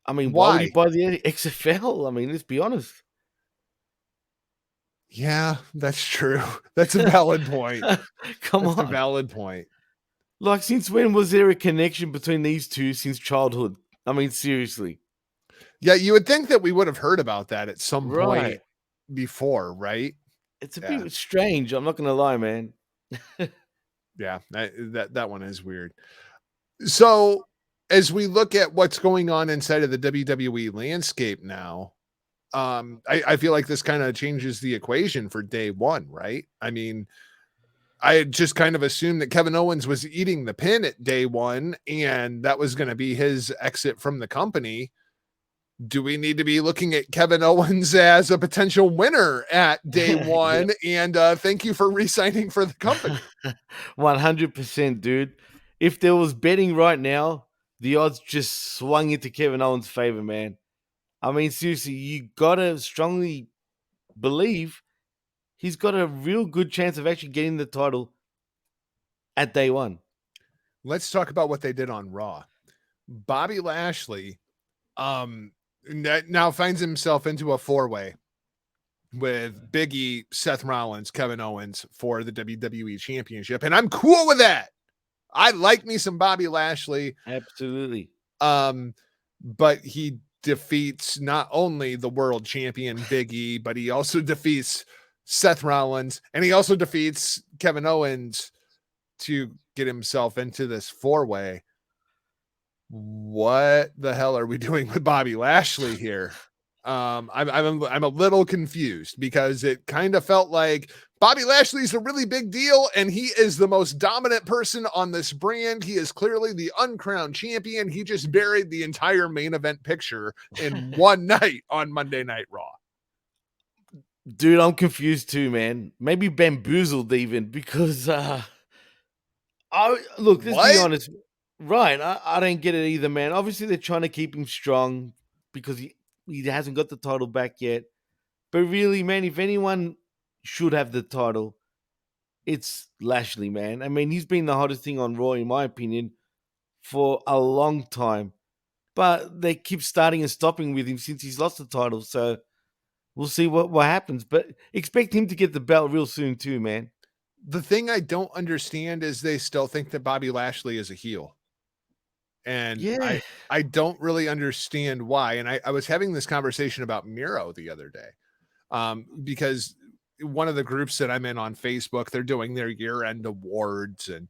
I mean, why would he Why? buy the XFL? I mean, let's be honest. Yeah, that's true. That's a valid point. Come That's a on. valid point. Like, since when was there a connection between these two since childhood? I mean, seriously. Yeah, you would think that we would have heard about that at some Right. point before, right? It's a Yeah. bit strange. I'm not gonna lie, man. Yeah, that one is weird. So, as we look at what's going on inside of the WWE landscape now, I feel like this kind of changes the equation for day one, right? I mean, I had just kind of assumed that Kevin Owens was eating the pin at day one, and that was going to be his exit from the company. Do we need to be looking at Kevin Owens as a potential winner at day one? And thank you for re-signing for the company. 100%, dude. If there was betting right now, the odds just swung into Kevin Owens' favor, man. I mean, seriously, you gotta strongly believe he's got a real good chance of actually getting the title at day one. Let's talk about what they did on Raw. Bobby Lashley now finds himself into a four-way with Big E, Seth Rollins, Kevin Owens for the WWE Championship, and I'm cool with that. I like me some Bobby Lashley. Absolutely. But he defeats not only the world champion Big E, but he also defeats Seth Rollins, and he also defeats Kevin Owens to get himself into this four-way. What the hell are we doing with Bobby Lashley here? I'm a little confused because it kind of felt like Bobby Lashley's a really big deal and he is the most dominant person on this brand. He is clearly the uncrowned champion. He just buried the entire main event picture in one night on Monday Night Raw. Dude, I'm confused too, man. Maybe bamboozled even because I look, let's be What? honest. Right, I don't get it either, man. Obviously, they're trying to keep him strong because he hasn't got the title back yet. But really, man, if anyone should have the title, it's Lashley, man. I mean, he's been the hottest thing on Raw, in my opinion, for a long time. But they keep starting and stopping with him since he's lost the title. So we'll see what happens. But expect him to get the belt real soon, too, man. The thing I don't understand is they still think that Bobby Lashley is a heel. And Yeah. I don't really understand why. And I was having this conversation about Miro the other day. Because one of the groups that I'm in on Facebook, they're doing their year-end awards and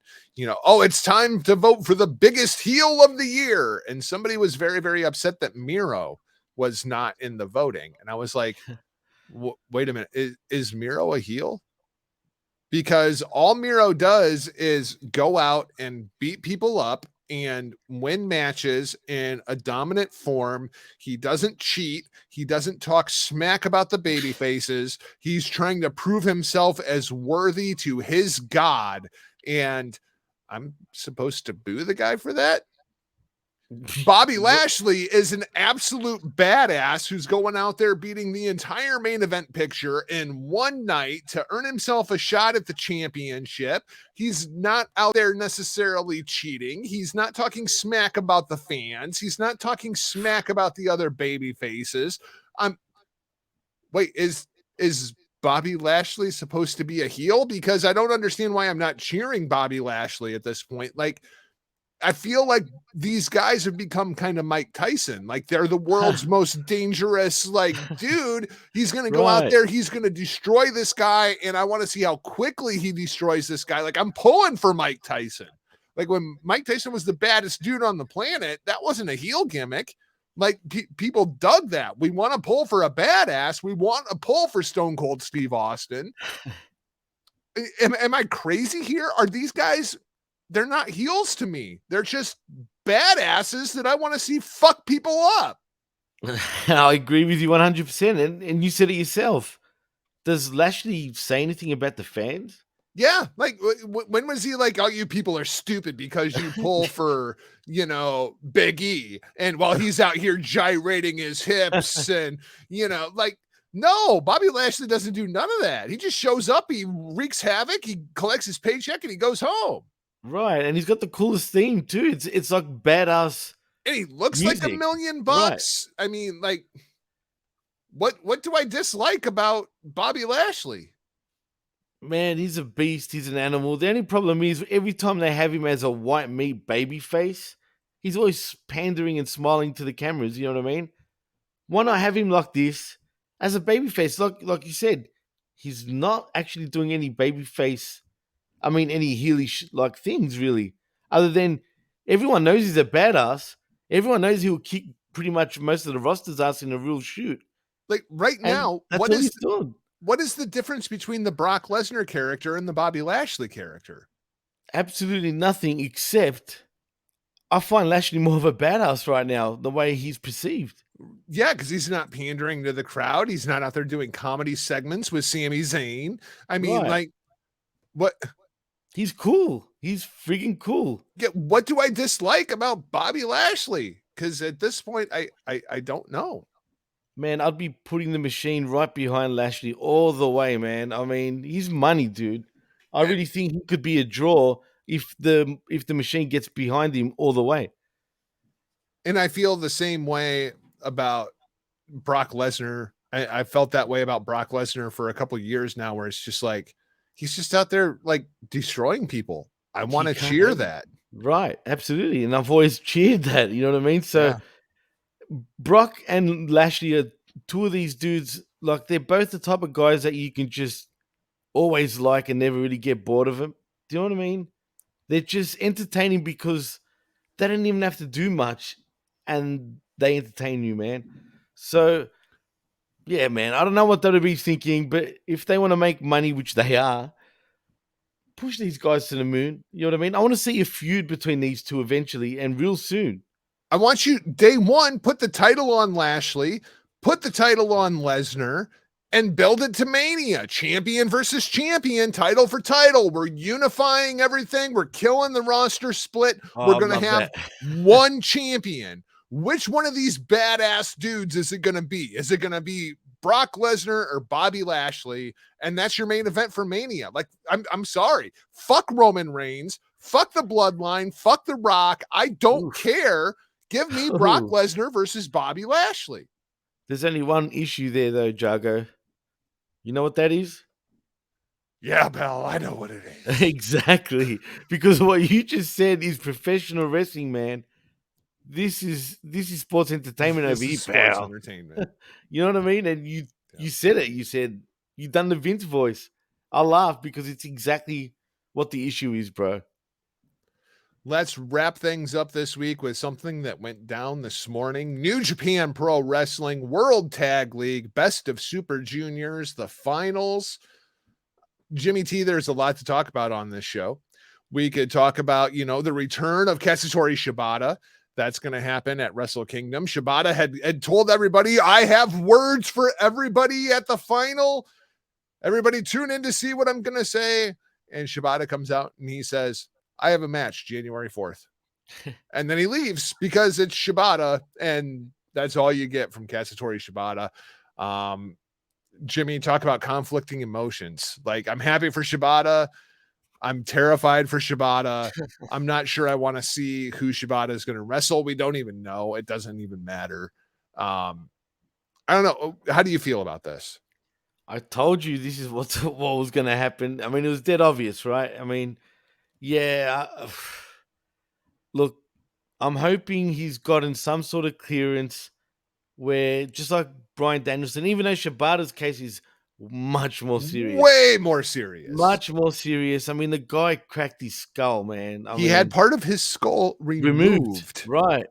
oh, it's time to vote for the biggest heel of the year. And somebody was very, very upset that Miro was not in the voting. And I was like, wait a minute, is Miro a heel? Because all Miro does is go out and beat people up and win matches in a dominant form. He doesn't cheat. He doesn't talk smack about the baby faces. He's trying to prove himself as worthy to his God. And I'm supposed to boo the guy for that? Bobby Lashley is an absolute badass who's going out there beating the entire main event picture in one night to earn himself a shot at the championship. He's not out there necessarily cheating. He's not talking smack about the fans. He's not talking smack about the other baby faces. Wait, is Bobby Lashley supposed to be a heel? Because I don't understand why I'm not cheering Bobby Lashley at this point. Like, I feel like these guys have become kind of Mike Tyson. Like they're the world's most dangerous, like, dude, he's going to go out Right. there. He's going to destroy this guy. And I want to see how quickly he destroys this guy. Like I'm pulling for Mike Tyson. Like when Mike Tyson was the baddest dude on the planet, that wasn't a heel gimmick. Like people dug that. We want to pull for a badass. We want to pull for Stone Cold Steve Austin. Am I crazy here? Are these guys, they're not heels to me. They're just badasses that I want to see fuck people up. I agree with you 100%. And you said it yourself. Does Lashley say anything about the fans? Yeah, like when was he like, "Oh, you people are stupid because you pull for Big E," and while he's out here gyrating his hips and like. No, Bobby Lashley doesn't do none of that. He just shows up, he wreaks havoc, he collects his paycheck, and he goes home. Right, and he's got the coolest theme too. It's like badass. And he looks like Music. $1 million Right. bucks. I mean, like, what do I dislike about Bobby Lashley? Man, he's a beast. He's an animal. The only problem is every time they have him as a white meat baby face, he's always pandering and smiling to the cameras. You know what I mean? Why not have him like this as a baby face? Like you said, he's not actually doing any baby face. I mean, any heelish like things really, other than everyone knows he's a badass. Everyone knows he'll kick pretty much most of the roster's ass in a real shoot. Like right And now, that's all he's doing. what is the difference between the Brock Lesnar character and the Bobby Lashley character? Absolutely nothing except I find Lashley more of a badass right now, the way he's perceived. Yeah, because he's not pandering to the crowd. He's not out there doing comedy segments with Sami Zayn. I mean, Right. like, what? He's cool. He's freaking cool. What do I dislike about Bobby Lashley? Because at this point, I don't know. Man, I'd be putting the machine right behind Lashley all the way, man. I mean, he's money, dude. I And, really think he could be a draw if the machine gets behind him all the way. and I feel the same way about Brock Lesnar. I felt that way about Brock Lesnar for a couple of years now, where it's just like he's just out there like destroying people. I want to You can't cheer hate it. that. Right, absolutely. And I've always cheered that, you know what I mean? So Yeah. Brock and Lashley are two of these dudes, like they're both the type of guys that you can just always like and never really get bored of them. Do you know what I mean? They're just entertaining because they don't even have to do much and they entertain you, man. So Yeah, man. I don't know what WWE's thinking, but if they want to make money, which they are, push these guys to the moon. You know what I mean? I want to see a feud between these two eventually and real soon. I want you day one, put the title on Lashley, put the title on Lesnar, and build it to Mania. Champion versus champion, title for title. We're unifying everything. We're killing the roster split. Oh, We're I going to love have that. one champion. Which one of these badass dudes is it going to be? Is it going to be Brock Lesnar or Bobby Lashley? And that's your main event for Mania. Like, I'm sorry. Fuck Roman Reigns. Fuck the Bloodline. Fuck The Rock. I don't Oof. care. Give me Brock Lesnar versus Bobby Lashley. There's only one issue there, though, Jargo. You know what that is? Yeah, pal, I know what it is. Exactly. Because what you just said is professional wrestling, man. This is sports entertainment This over here, is sports pal. entertainment. You know what I mean? And you said it. You said you done the Vince voice. I laugh because it's exactly what the issue is, bro. Let's wrap things up this week with something that went down this morning. New Japan Pro Wrestling World Tag League Best of Super Juniors, the finals. Jimmy T, there's a lot to talk about on this show. We could talk about, the return of Katsuyori Shibata. That's going to happen at Wrestle Kingdom. Shibata had told everybody, I have words for everybody at the final. Everybody tune in to see what I'm going to say. And Shibata comes out and he says, I have a match January 4th. And then he leaves because it's Shibata. And that's all you get from Katsuyori Shibata. Jimmy, talk about conflicting emotions. Like, I'm happy for Shibata. I'm terrified for Shibata. I'm not sure I want to see who Shibata is going to wrestle. We don't even know. It doesn't even matter. I don't know. How do you feel about this? I told you this is what was going to happen. I mean, it was dead obvious, right? I mean, yeah. Look, I'm hoping he's gotten some sort of clearance where, just like Brian Danielson, even though Shibata's case is much more serious, Way more serious. much more serious. I mean, the guy cracked his skull, man. I He mean, had part of his skull removed. right?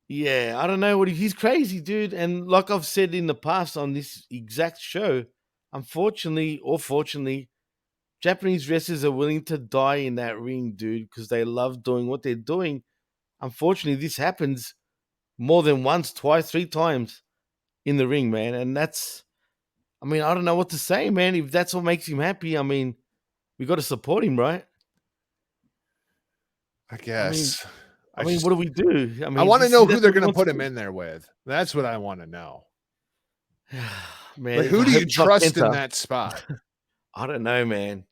Yeah, I don't know what he's crazy, dude. And like I've said in the past on this exact show, unfortunately or fortunately, Japanese wrestlers are willing to die in that ring, dude, because they love doing what they're doing. Unfortunately, this happens more than once, twice, three times in the ring, man. And that's, I mean, I don't know what to say, man. If that's what makes him happy, I mean, we got to support him, right? I I mean, guess. what do we do? I mean, I want to know who that's they're what he going to wants put to him do. in there with. That's what I want to know. Man, Like, who I do hope you it's not trust in Kenta. that spot? I don't know, man.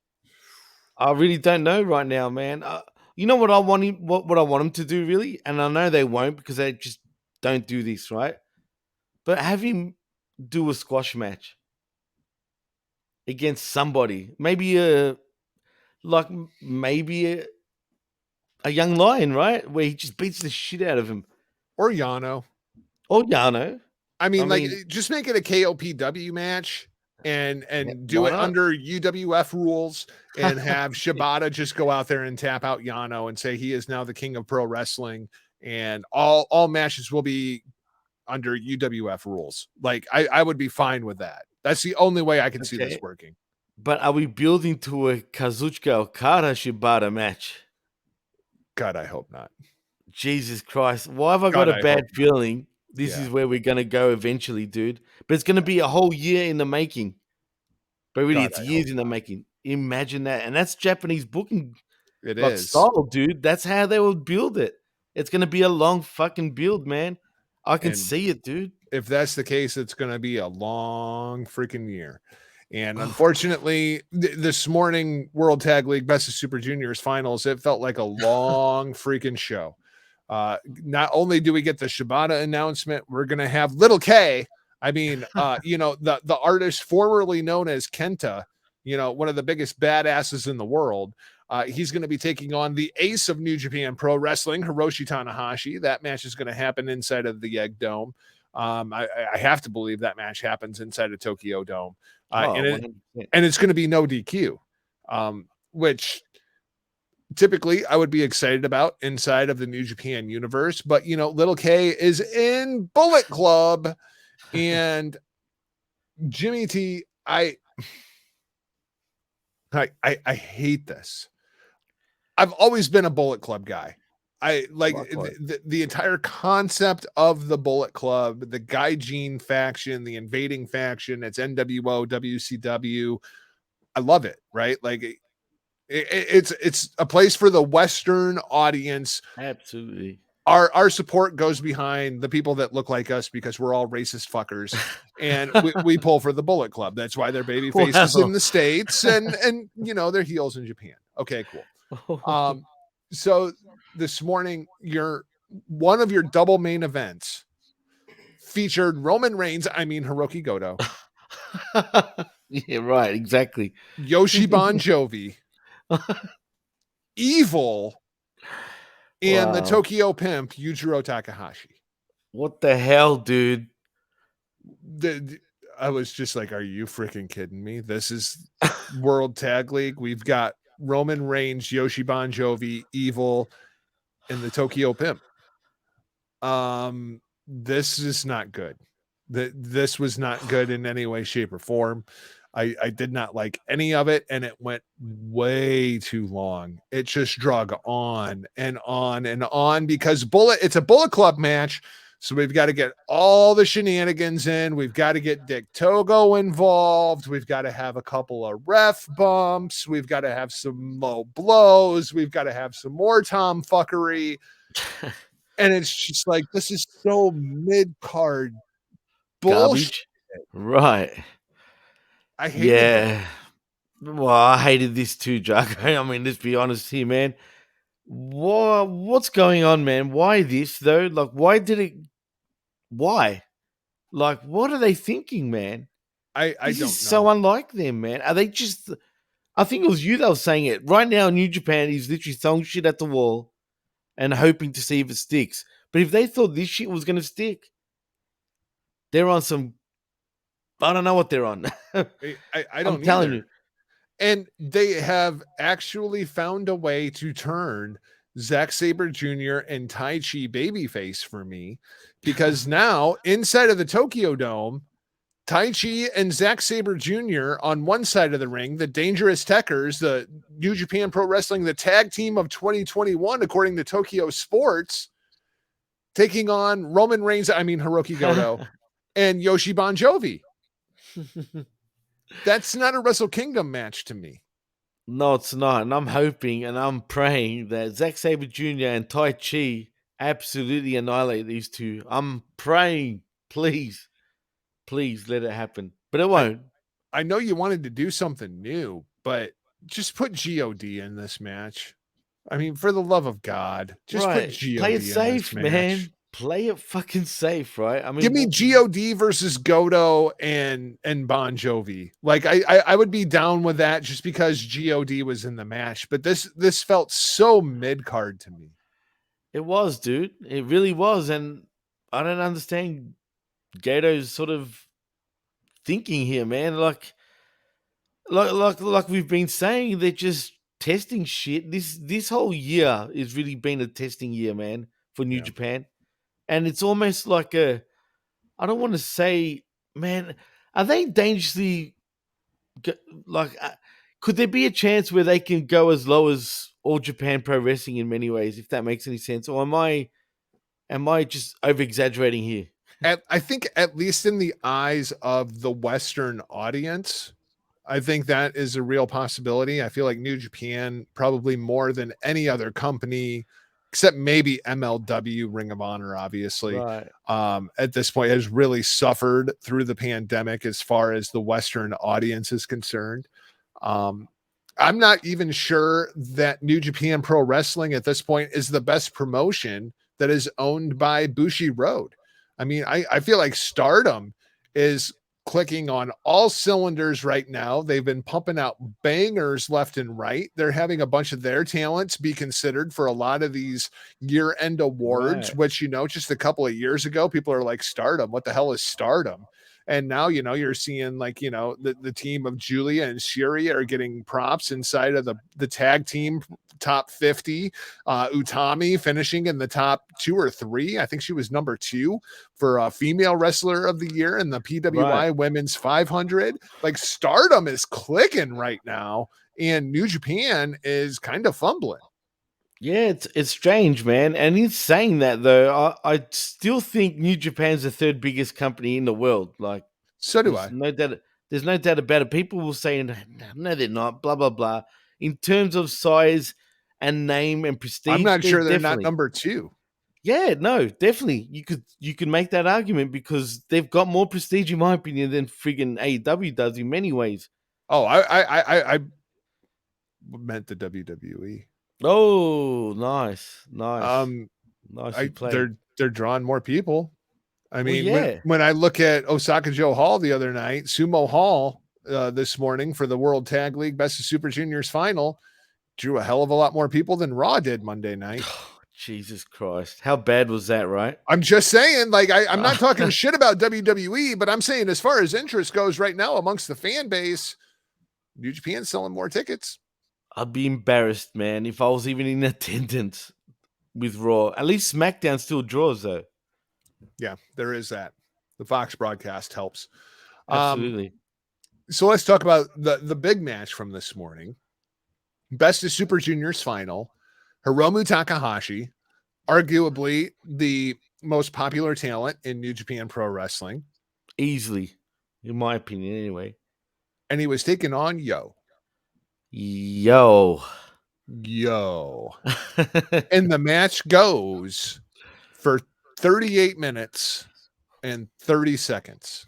I really don't know right now, man. You know what I want him, what I want him to do, really, and I know they won't because they just don't do this, right? But have him do a squash match against somebody, maybe maybe a young lion, right, where he just beats the shit out of him, Or Yano. or Yano. I I mean, like, mean, just make it a KOPW match and yeah, do why it not? under UWF rules and have Shibata just go out there and tap out Yano and say he is now the king of pro wrestling, and all matches will be under UWF rules. Like, I would be fine with that. That's the only way I can see Okay, this working. but are we building to a Kazuchika Okada Shibata match? God, I hope not. Jesus Christ. Why have I got God, a I hope bad feeling this Yeah. is where we're going to go eventually, dude? But it's going to be a whole year in the making. But really, God, it's I years hope in the not. making. Imagine that. And that's Japanese booking It like is. style, dude. That's how they will build it. It's going to be a long fucking build, man. I can And see it, dude. if that's the case, it's going to be a long freaking year. And unfortunately, this morning World Tag League Best of Super Juniors finals, it felt like a long freaking show. Not only do we get the Shibata announcement, we're going to have Little K. I mean, the artist formerly known as Kenta, one of the biggest badasses in the world. He's going to be taking on the ace of New Japan Pro Wrestling, Hiroshi Tanahashi. That match is going to happen inside of the Egg Dome. I have to believe that match happens inside of Tokyo Dome. Oh, And 100%. it's going to be no DQ, which typically I would be excited about inside of the New Japan universe. But, Little K is in Bullet Club, and Jimmy T, I hate this. I've always been a Bullet Club guy. I like Likewise. the entire concept of the Bullet Club, the Gaijin faction, the invading faction. It's NWO, WCW. I love it. Right? Like it's a place for the Western audience. Absolutely. Our support goes behind the people that look like us because we're all racist fuckers, and we pull for the Bullet Club. That's why they're baby faces in Wow. the States, and they're heels in Japan. Okay, cool. So this morning, one of your double main events featured Roman Reigns, I mean Hiroki Goto, Yeah, right, exactly. Yoshi Bon Jovi, Evil, and the Wow. Tokyo Pimp Yujiro Takahashi. What the hell, dude? I was just like, are you freaking kidding me? This is World Tag League. We've got Roman Reigns, Yoshi Bon Jovi, Evil, and the Tokyo Pimp. This is not good. This was not good in any way, shape, or form. I did not like any of it, and it went way too long. It just drug on and on and on because it's a Bullet Club match. So we've got to get all the shenanigans in. We've got to get Dick Togo involved. We've got to have a couple of ref bumps. We've got to have some low blows. We've got to have some more tomfuckery. And it's just like, this is so mid-card bullshit. Garbage? Right. I hated this. Yeah. Well, I hated this too, Jargo. I mean, let's be honest here, man. What's going on, man? Why this though? Like, why did it? Why? Like, what are they thinking, man? I This don't is know. so unlike them, man. Are they just? I think it was you that was saying it. Right now, New Japan is literally throwing shit at the wall and hoping to see if it sticks. But if they thought this shit was going to stick, they're on some. I don't know what they're on. I I'm don't telling either. you. And they have actually found a way to turn Zack Sabre Jr. and Tai Chi babyface for me because now inside of the Tokyo Dome, Tai Chi and Zack Sabre Jr. on one side of the ring, the Dangerous Techers, the New Japan Pro Wrestling, the tag team of 2021, according to Tokyo Sports, taking on Roman Reigns, I mean Hiroki Goto, and Yoshi Bon Jovi. That's not a Wrestle Kingdom match to me. No, it's not. And I'm hoping and I'm praying that Zack Sabre Jr. and Tai Chi absolutely annihilate these two. I'm praying, please, please let it happen. But it won't. I know you wanted to do something new, but just put God in this match. I mean, for the love of God, just put Right. God Play in it this safe, match. man. Play it fucking safe, right? I Give mean, me God versus Goto and Bon Jovi. Like I would be down with that just because God was in the match, but this felt so mid card to me. it was, dude. It really was. And I don't understand Gato's sort of thinking here, man. Like we've been saying, they're just testing shit. This whole year is really been a testing year, man, for New Yeah. Japan. And it's almost like I don't want to say, man, are they dangerously like could there be a chance where they can go as low as All Japan Pro Wrestling in many ways, if that makes any sense? Or am I just over exaggerating here? I think at least in the eyes of the Western audience, I think that is a real possibility. I feel like New Japan, probably more than any other company, except maybe MLW, Ring of Honor, obviously, Right. at this point, has really suffered through the pandemic as far as the Western audience is concerned. Um, I'm not even sure that New Japan Pro Wrestling at this point is the best promotion that is owned by Bushi Road. I mean, I feel like Stardom is clicking on all cylinders right now. They've been pumping out bangers left and right. They're having a bunch of their talents be considered for a lot of these year-end awards, Right. which, just a couple of years ago, people are like, Stardom, what the hell is Stardom? And now, you're seeing like, the team of Julia and Shiri are getting props inside of the tag team top 50. Utami finishing in the top 2 or 3. I think she was number 2 for a female wrestler of the year in the Right. PWI women's 500. Like Stardom is clicking right now, and New Japan is kind of fumbling. Yeah, it's strange, man. And in saying that though, I still think New Japan's the third biggest company in the world. Like So do there's I. no doubt there's no doubt about it. People will say no, they're not, blah blah blah. In terms of size and name and I'm prestige, not they're sure they're not definitely. number 2. Yeah, no, definitely. You could make that argument because they've got more prestige, in my opinion, than friggin' AEW does in many ways. Oh, I meant the WWE. Oh, nice, nice, Um, nicely played. they're drawing more people. I Well, mean, yeah. when I look at Osaka Joe Hall the other night, Sumo Hall this morning for the World Tag League Best of Super Juniors final drew a hell of a lot more people than Raw did Monday night. Jesus Christ, how bad was that, right? I'm just saying, like, I'm not talking Uh, shit about WWE, but I'm saying as far as interest goes right now amongst the fan base, New Japan's selling more tickets. I'd be embarrassed, man, if I was even in attendance with Raw. At least SmackDown still draws, though. Yeah, there is that. The Fox broadcast helps. Um, Absolutely. so let's talk about the big match from this morning. Best of Super Juniors final. Hiromu Takahashi, arguably the most popular talent in New Japan Pro Wrestling. Easily, in my opinion, anyway. And he was taking on Yo. Yo. And the match goes for 38 minutes and 30 seconds.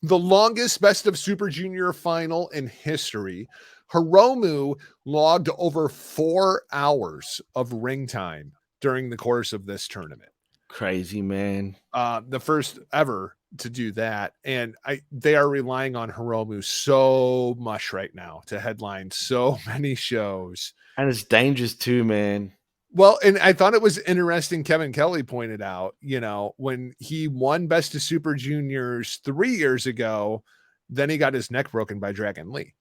The longest Best of Super Junior final in history. Hiromu logged over 4 hours of ring time during the course of this tournament. Crazy, man. The first ever to do that. And they are relying on Hiromu so much right now to headline so many shows. And it's dangerous too, man. Well, and I thought it was interesting. Kevin Kelly pointed out, when he won Best of Super Juniors 3 years ago, then he got his neck broken by Dragon Lee.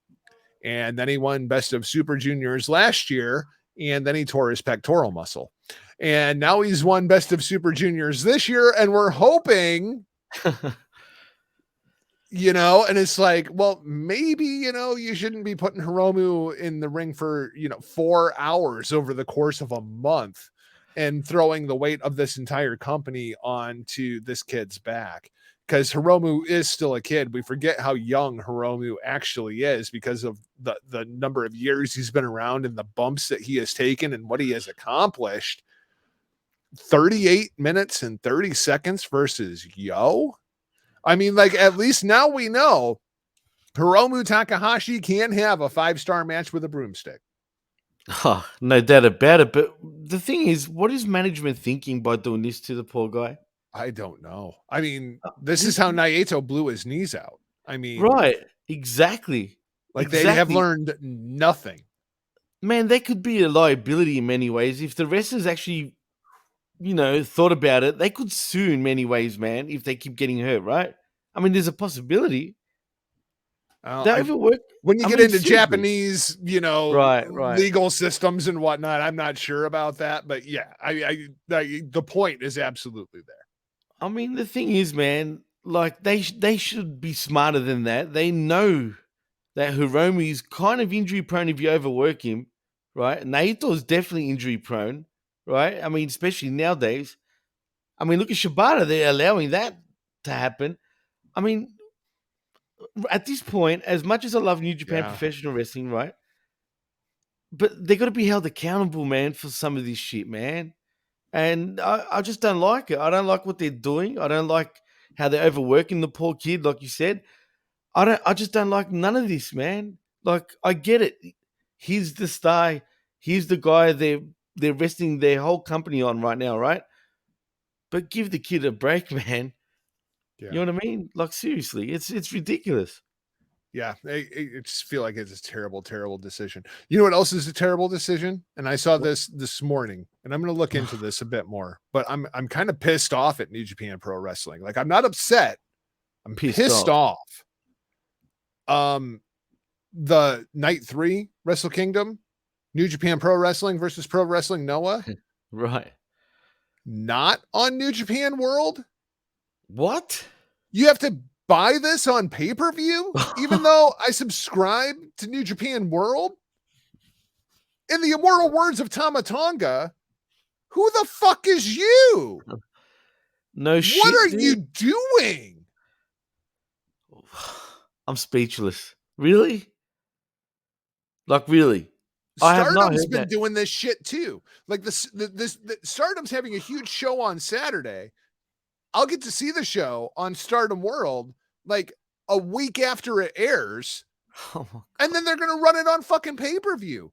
And then he won Best of Super Juniors last year, and then he tore his pectoral muscle. And now he's won Best of Super Juniors this year, and we're hoping, and it's like, well, maybe, you shouldn't be putting Hiromu in the ring for, 4 hours over the course of a month and throwing the weight of this entire company onto this kid's back. Because Hiromu is still a kid. We forget how young Hiromu actually is because of the number of years he's been around and the bumps that he has taken and what he has accomplished. 38 minutes and 30 seconds versus Yo. I mean, like, at least now we know Hiromu Takahashi can have a 5-star match with a broomstick. Oh, no doubt about it. But the thing is, what is management thinking by doing this to the poor guy? I don't know. I mean, this is This, how Naito blew his knees out. I mean, right. Exactly. like they have Exactly. learned nothing. Man, they could be a liability in many ways. If the wrestlers actually, thought about it, they could sue in many ways, man, if they keep getting hurt, right? I mean, there's a possibility. They overwork. When you I get mean, into seriously. Japanese, Right. legal systems and whatnot, I'm not sure about that. But yeah, the point is absolutely there. I mean, the thing is, man, like they should be smarter than that. They know that Hiromu is kind of injury prone if you overwork him, right? Naito is definitely injury prone, right? I mean, especially nowadays. I mean, look at Shibata; they're allowing that to happen. I mean, at this point, as much as I love New Japan Yeah. professional wrestling, right? But they got to be held accountable, man, for some of this shit, man. And I just don't like it. I don't like what they're doing. I don't like how they're overworking the poor kid, like you said. I just don't like none of this, man. Like, I get it. He's the star. He's the guy they're resting their whole company on right now, right? But give the kid a break, man. Yeah. You know what I mean? Like, seriously, it's ridiculous. Yeah, I just feel like it's a terrible, terrible decision. You know what else is a terrible decision? And I saw this morning, and I'm going to look into this a bit more. But I'm kind of pissed off at New Japan Pro Wrestling. Like, I'm not upset. I'm Pissed pissed off. off. The night 3 Wrestle Kingdom, New Japan Pro Wrestling versus Pro Wrestling Noah, Right. not on New Japan World. What? You have to buy this on pay-per-view, even though I subscribe to New Japan World. In the immortal words of Tama Tonga, who the fuck is you? No shit. What are dude. you doing? I'm speechless. Really? Like, really? I have not Stardom's heard been that. doing this shit too. Like Stardom's having a huge show on Saturday. I'll get to see the show on Stardom World like a week after it airs, Oh my and then they're gonna run it on fucking pay-per-view.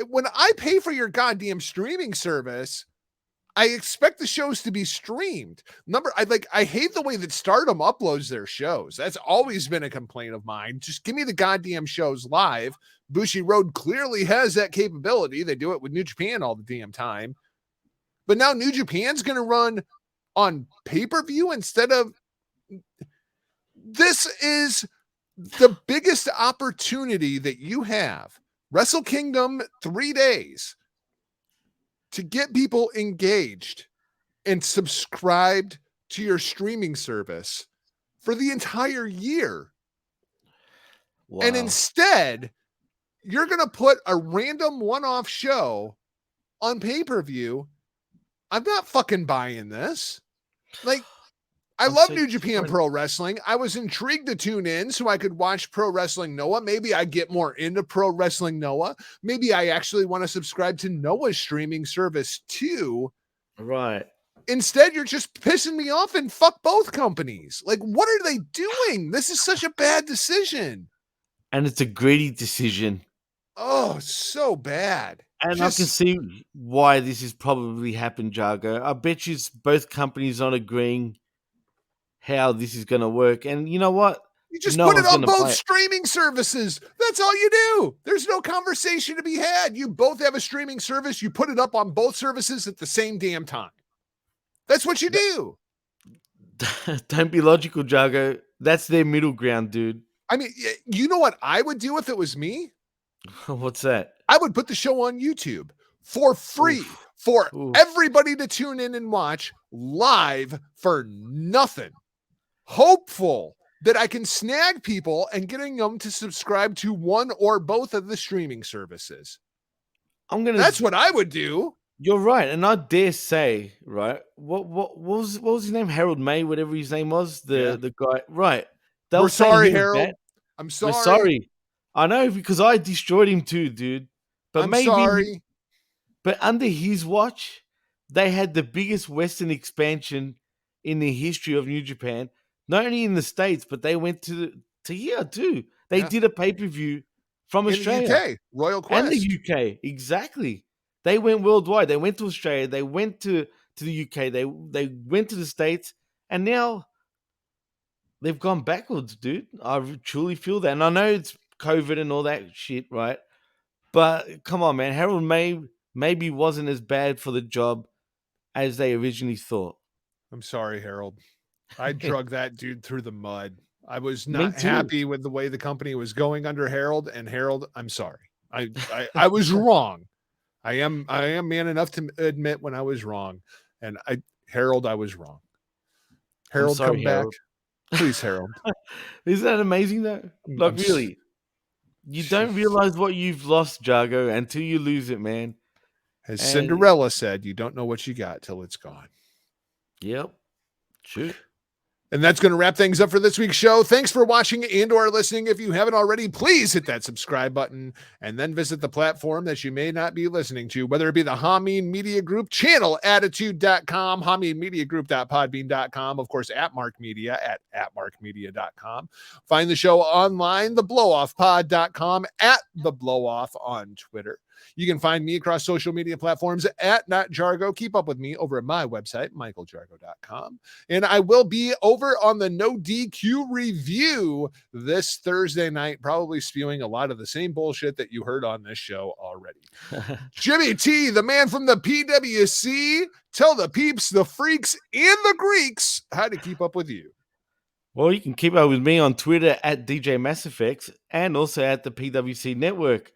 When I pay for your goddamn streaming service, I expect the shows to be streamed. I hate the way that Stardom uploads their shows. That's always been a complaint of mine. Just give me the goddamn shows live. Bushi Road clearly has that capability. They do it with New Japan all the damn time. But now New Japan's going to run on pay-per-view instead of. This is the biggest opportunity that you have. Wrestle Kingdom 3 days to get people engaged and subscribed to your streaming service for the entire year. Wow. And instead, you're going to put a random one-off show on pay-per-view. I'm not fucking buying this. Like, I love New Japan Pro Wrestling. I was intrigued to tune in so I could watch Pro Wrestling Noah. Maybe I get more into Pro Wrestling Noah. Maybe I actually want to subscribe to Noah's streaming service too. Right. Instead, you're just pissing me off and fuck both companies. Like, what are they doing? This is such a bad decision. And it's a greedy decision. Oh, so bad. And I can see why this has probably happened, Jargo. I bet you both companies not agreeing how this is going to work. And you know what? You just put it on both streaming services. That's all you do. There's no conversation to be had. You both have a streaming service. You put it up on both services at the same damn time. That's what you do. Don't be logical, Jargo. That's their middle ground, dude. I mean, you know what I would do if it was me? What's that? I would put the show on YouTube for free for everybody to tune in and watch live for nothing. Hopeful that I can snag people and getting them to subscribe to one or both of the streaming services. That's what I would do. You're right, and I dare say, right? What was his name? Harold May, whatever his name was, the guy. Right. We're sorry, Harold. I'm sorry. We're sorry. I know, because I destroyed him too, dude. But I'm sorry. But under his watch, they had the biggest Western expansion in the history of New Japan. Not only in the States, but they went to here too. They did a pay-per-view from Australia. The UK, Royal Quest. And the UK, exactly. They went worldwide. They went to Australia. They went to the UK. They went to the States. And now they've gone backwards, dude. I truly feel that. And I know it's COVID and all that shit, right? But come on, man. Harold May maybe wasn't as bad for the job as they originally thought. I'm sorry, Harold. I drug that dude through the mud. I was not happy with the way the company was going under Harold. And Harold, I'm sorry. I was wrong. I am man enough to admit when I was wrong. And Harold, I was wrong. Harold, sorry, come Harold. back. Please, Harold. Isn't that amazing though? Like, really. You don't realize what you've lost, Jargo, until you lose it, man. As Cinderella said, you don't know what you got till it's gone. Yep. True. And that's going to wrap things up for this week's show. Thanks for watching and or listening. If you haven't already, please hit that subscribe button and then visit the platform that you may not be listening to, whether it be the Hameen Media Group channel, attitude.com, hameenmediagroup.podbean.com, of course, at Mark Media at markmedia.com. Find the show online, theblowofpod.com, at theblowoff on Twitter. You can find me across social media platforms at NotJargo. Keep up with me over at my website, michaeljargo.com. And I will be over on the No DQ review this Thursday night, probably spewing a lot of the same bullshit that you heard on this show already. Jimmy T, the man from the PWC, tell the peeps, the freaks, and the Greeks how to keep up with you. Well, you can keep up with me on Twitter at DJ Mass Effects and also at the PWC Network.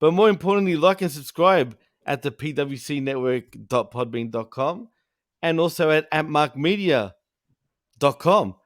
But more importantly, like and subscribe at the pwcnetwork.podbean.com and also at markmedia.com.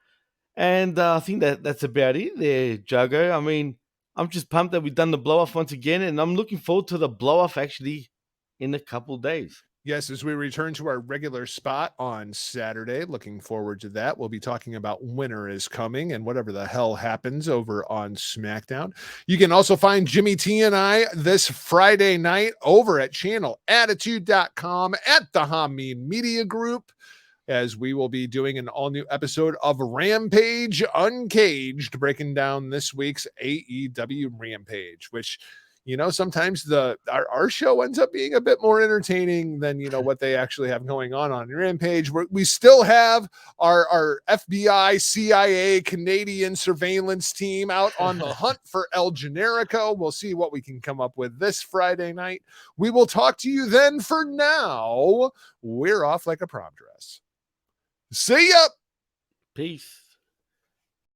And I think that's about it there, Jargo. I mean, I'm just pumped that we've done the blow off once again, and I'm looking forward to the blow off actually in a couple days. Yes, as we return to our regular spot on Saturday, looking forward to that. We'll be talking about Winter is Coming and whatever the hell happens over on SmackDown. You can also find Jimmy T and I this Friday night over at channelattitude.com at the Hameen Media Group, as we will be doing an all new episode of Rampage Uncaged, breaking down this week's AEW Rampage, which, sometimes our show ends up being a bit more entertaining than what they actually have going on Rampage. We still have our FBI, CIA, Canadian surveillance team out on the hunt for El Generico. We'll see what we can come up with this Friday night. We will talk to you then. For now, we're off like a prom dress. See ya. Peace.